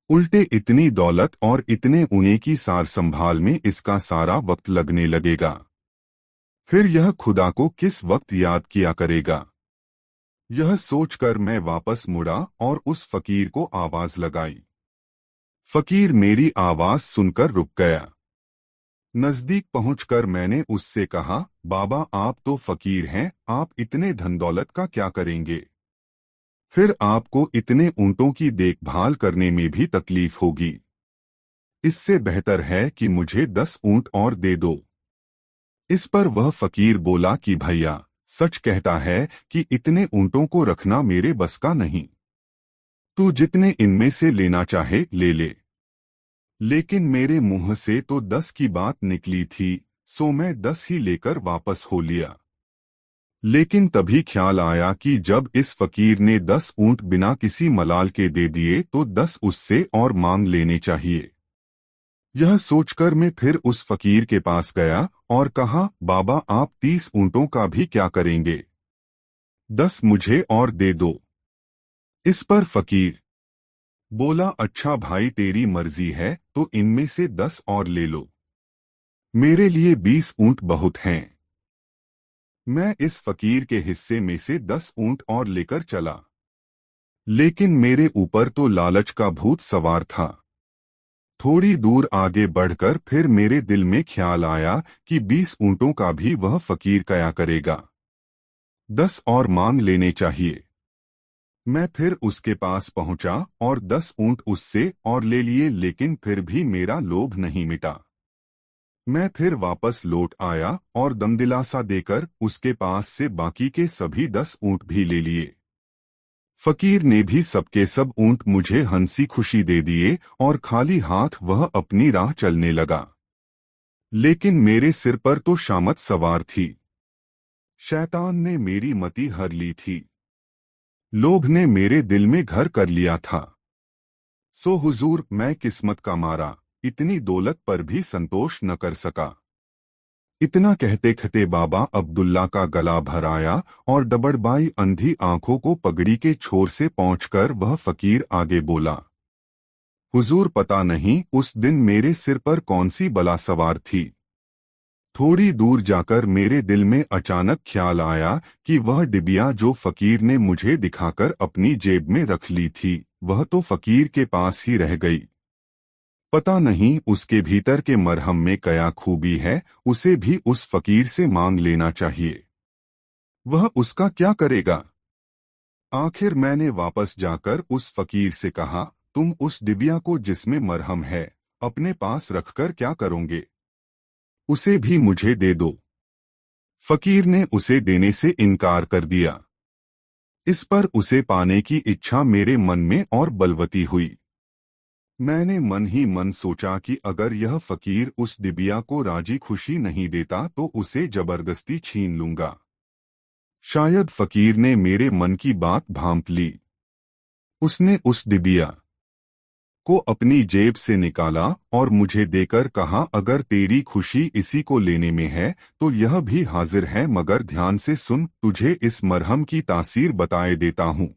उल्टे इतनी दौलत और इतने ऊने की सार संभाल में इसका सारा वक्त लगने लगेगा। फिर यह खुदा को किस वक्त याद किया करेगा। यह सोचकर मैं वापस मुड़ा और उस फकीर को आवाज लगाई। फकीर मेरी आवाज सुनकर रुक गया। नजदीक पहुंचकर मैंने उससे कहा, बाबा आप तो फकीर हैं, आप इतने धन दौलत का क्या करेंगे? फिर आपको इतने ऊंटों की देखभाल करने में भी तकलीफ होगी। इससे बेहतर है कि मुझे 10 ऊंट और दे दो। इस पर वह फकीर बोला कि भैया, सच कहता है कि इतने ऊंटों को रखना मेरे बस का नहीं। तू जितने इनमें से लेना चाहे ले ले। लेकिन मेरे मुंह से तो 10 की बात निकली थी, सो मैं 10 ही लेकर वापस हो लिया। लेकिन तभी ख्याल आया कि जब इस फकीर ने 10 ऊंट बिना किसी मलाल के दे दिए तो 10 उससे और मांग लेने चाहिए। यह सोचकर मैं फिर उस फकीर के पास गया और कहा, बाबा आप 30 ऊंटों का भी क्या करेंगे? 10 मुझे और दे दो। इस पर फकीर बोला, अच्छा भाई तेरी मर्जी है तो इनमें से 10 और ले लो। मेरे लिए 20 ऊंट बहुत हैं। मैं इस फकीर के हिस्से में से 10 ऊंट और लेकर चला। लेकिन मेरे ऊपर तो लालच का भूत सवार था। थोड़ी दूर आगे बढ़कर फिर मेरे दिल में ख्याल आया कि 20 ऊंटों का भी वह फकीर क्या करेगा। 10 और मांग लेने चाहिए। मैं फिर उसके पास पहुंचा और 10 ऊंट उससे और ले लिए, लेकिन फिर भी मेरा लोभ नहीं मिटा। मैं फिर वापस लौट आया और दमदिलासा देकर उसके पास से बाकी के सभी 10 ऊंट भी ले लिए। फकीर ने भी सबके सब ऊंट मुझे हंसी खुशी दे दिए और खाली हाथ वह अपनी राह चलने लगा। लेकिन मेरे सिर पर तो शामत सवार थी। शैतान ने मेरी मति हर ली थी। लोभ ने मेरे दिल में घर कर लिया था। सो हुजूर, मैं किस्मत का मारा इतनी दौलत पर भी संतोष न कर सका। इतना कहते कहते बाबा अब्दुल्ला का गला भर आया और डबड़बाई अंधी आंखों को पगड़ी के छोर से पहुंचकर वह फकीर आगे बोला, हुजूर पता नहीं उस दिन मेरे सिर पर कौन सी बला सवार थी। थोड़ी दूर जाकर मेरे दिल में अचानक ख्याल आया कि वह डिबिया जो फकीर ने मुझे दिखाकर अपनी जेब में रख ली थी, वह तो फकीर के पास ही रह गई। पता नहीं उसके भीतर के मरहम में क्या खूबी है, उसे भी उस फकीर से मांग लेना चाहिए। वह उसका क्या करेगा? आखिर मैंने वापस जाकर उस फकीर से कहा, तुम उस डिबिया को जिसमें मरहम है अपने पास रखकर क्या करोगे? उसे भी मुझे दे दो। फकीर ने उसे देने से इनकार कर दिया। इस पर उसे पाने की इच्छा मेरे मन में और बलवती हुई। मैंने मन ही मन सोचा कि अगर यह फकीर उस डिबिया को राजी खुशी नहीं देता तो उसे जबरदस्ती छीन लूंगा। शायद फकीर ने मेरे मन की बात भांप ली। उसने उस डिबिया को अपनी जेब से निकाला और मुझे देकर कहा, अगर तेरी खुशी इसी को लेने में है तो यह भी हाजिर है, मगर ध्यान से सुन, तुझे इस मरहम की तासीर बताए देता हूँ।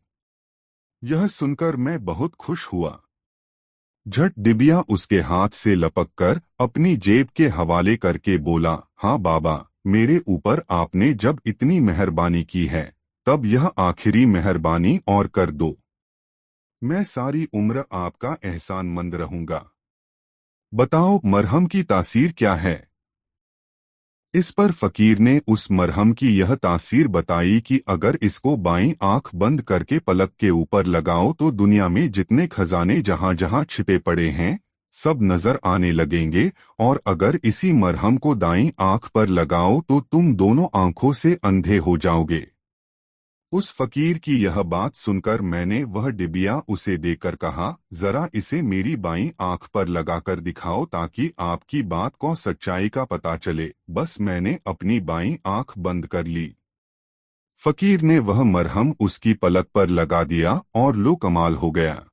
यह सुनकर मैं बहुत खुश हुआ। झट डिबिया उसके हाथ से लपककर अपनी जेब के हवाले करके बोला, हाँ बाबा, मेरे ऊपर आपने जब इतनी मेहरबानी की है तब यह आखिरी मेहरबानी और कर दो। मैं सारी उम्र आपका एहसानमंद रहूंगा। बताओ मरहम की तासीर क्या है? इस पर फकीर ने उस मरहम की यह तासीर बताई कि अगर इसको बाईं आंख बंद करके पलक के ऊपर लगाओ तो दुनिया में जितने खजाने जहां जहां छिपे पड़े हैं सब नजर आने लगेंगे, और अगर इसी मरहम को दाईं आंख पर लगाओ तो तुम दोनों आंखों से अंधे हो जाओगे। उस फकीर की यह बात सुनकर मैंने वह डिबिया उसे देकर कहा, जरा इसे मेरी बाईं आंख पर लगाकर दिखाओ ताकि आपकी बात को सच्चाई का पता चले। बस मैंने अपनी बाईं आंख बंद कर ली। फकीर ने वह मरहम उसकी पलक पर लगा दिया और लो कमाल हो गया।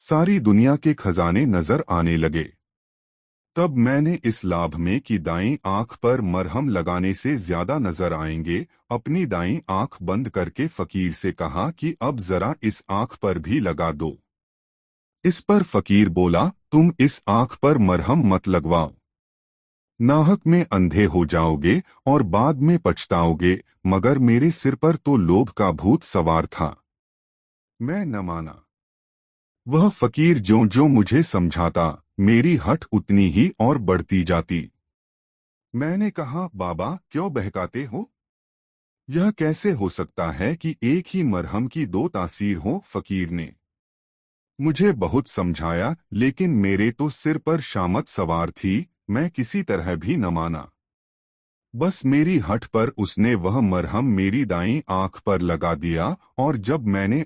सारी दुनिया के खजाने नजर आने लगे। तब मैंने इस लाभ में कि दाईं आंख पर मरहम लगाने से ज्यादा नजर आएंगे, अपनी दाईं आंख बंद करके फकीर से कहा कि अब जरा इस आंख पर भी लगा दो। इस पर फकीर बोला, तुम इस आंख पर मरहम मत लगवाओ, नाहक में अंधे हो जाओगे और बाद में पछताओगे। मगर मेरे सिर पर तो लोभ का भूत सवार था, मैं न माना। वह फकीर ज्यों ज्यों मुझे समझाता, मेरी हठ उतनी ही और बढ़ती जाती। मैंने कहा, बाबा क्यों बहकाते हो? यह कैसे हो सकता है कि एक ही मरहम की दो तासीर हो? फकीर ने मुझे बहुत समझाया, लेकिन मेरे तो सिर पर शामत सवार थी, मैं किसी तरह भी न माना। बस मेरी हठ पर उसने वह मरहम मेरी दाईं आंख पर लगा दिया, और जब मैंने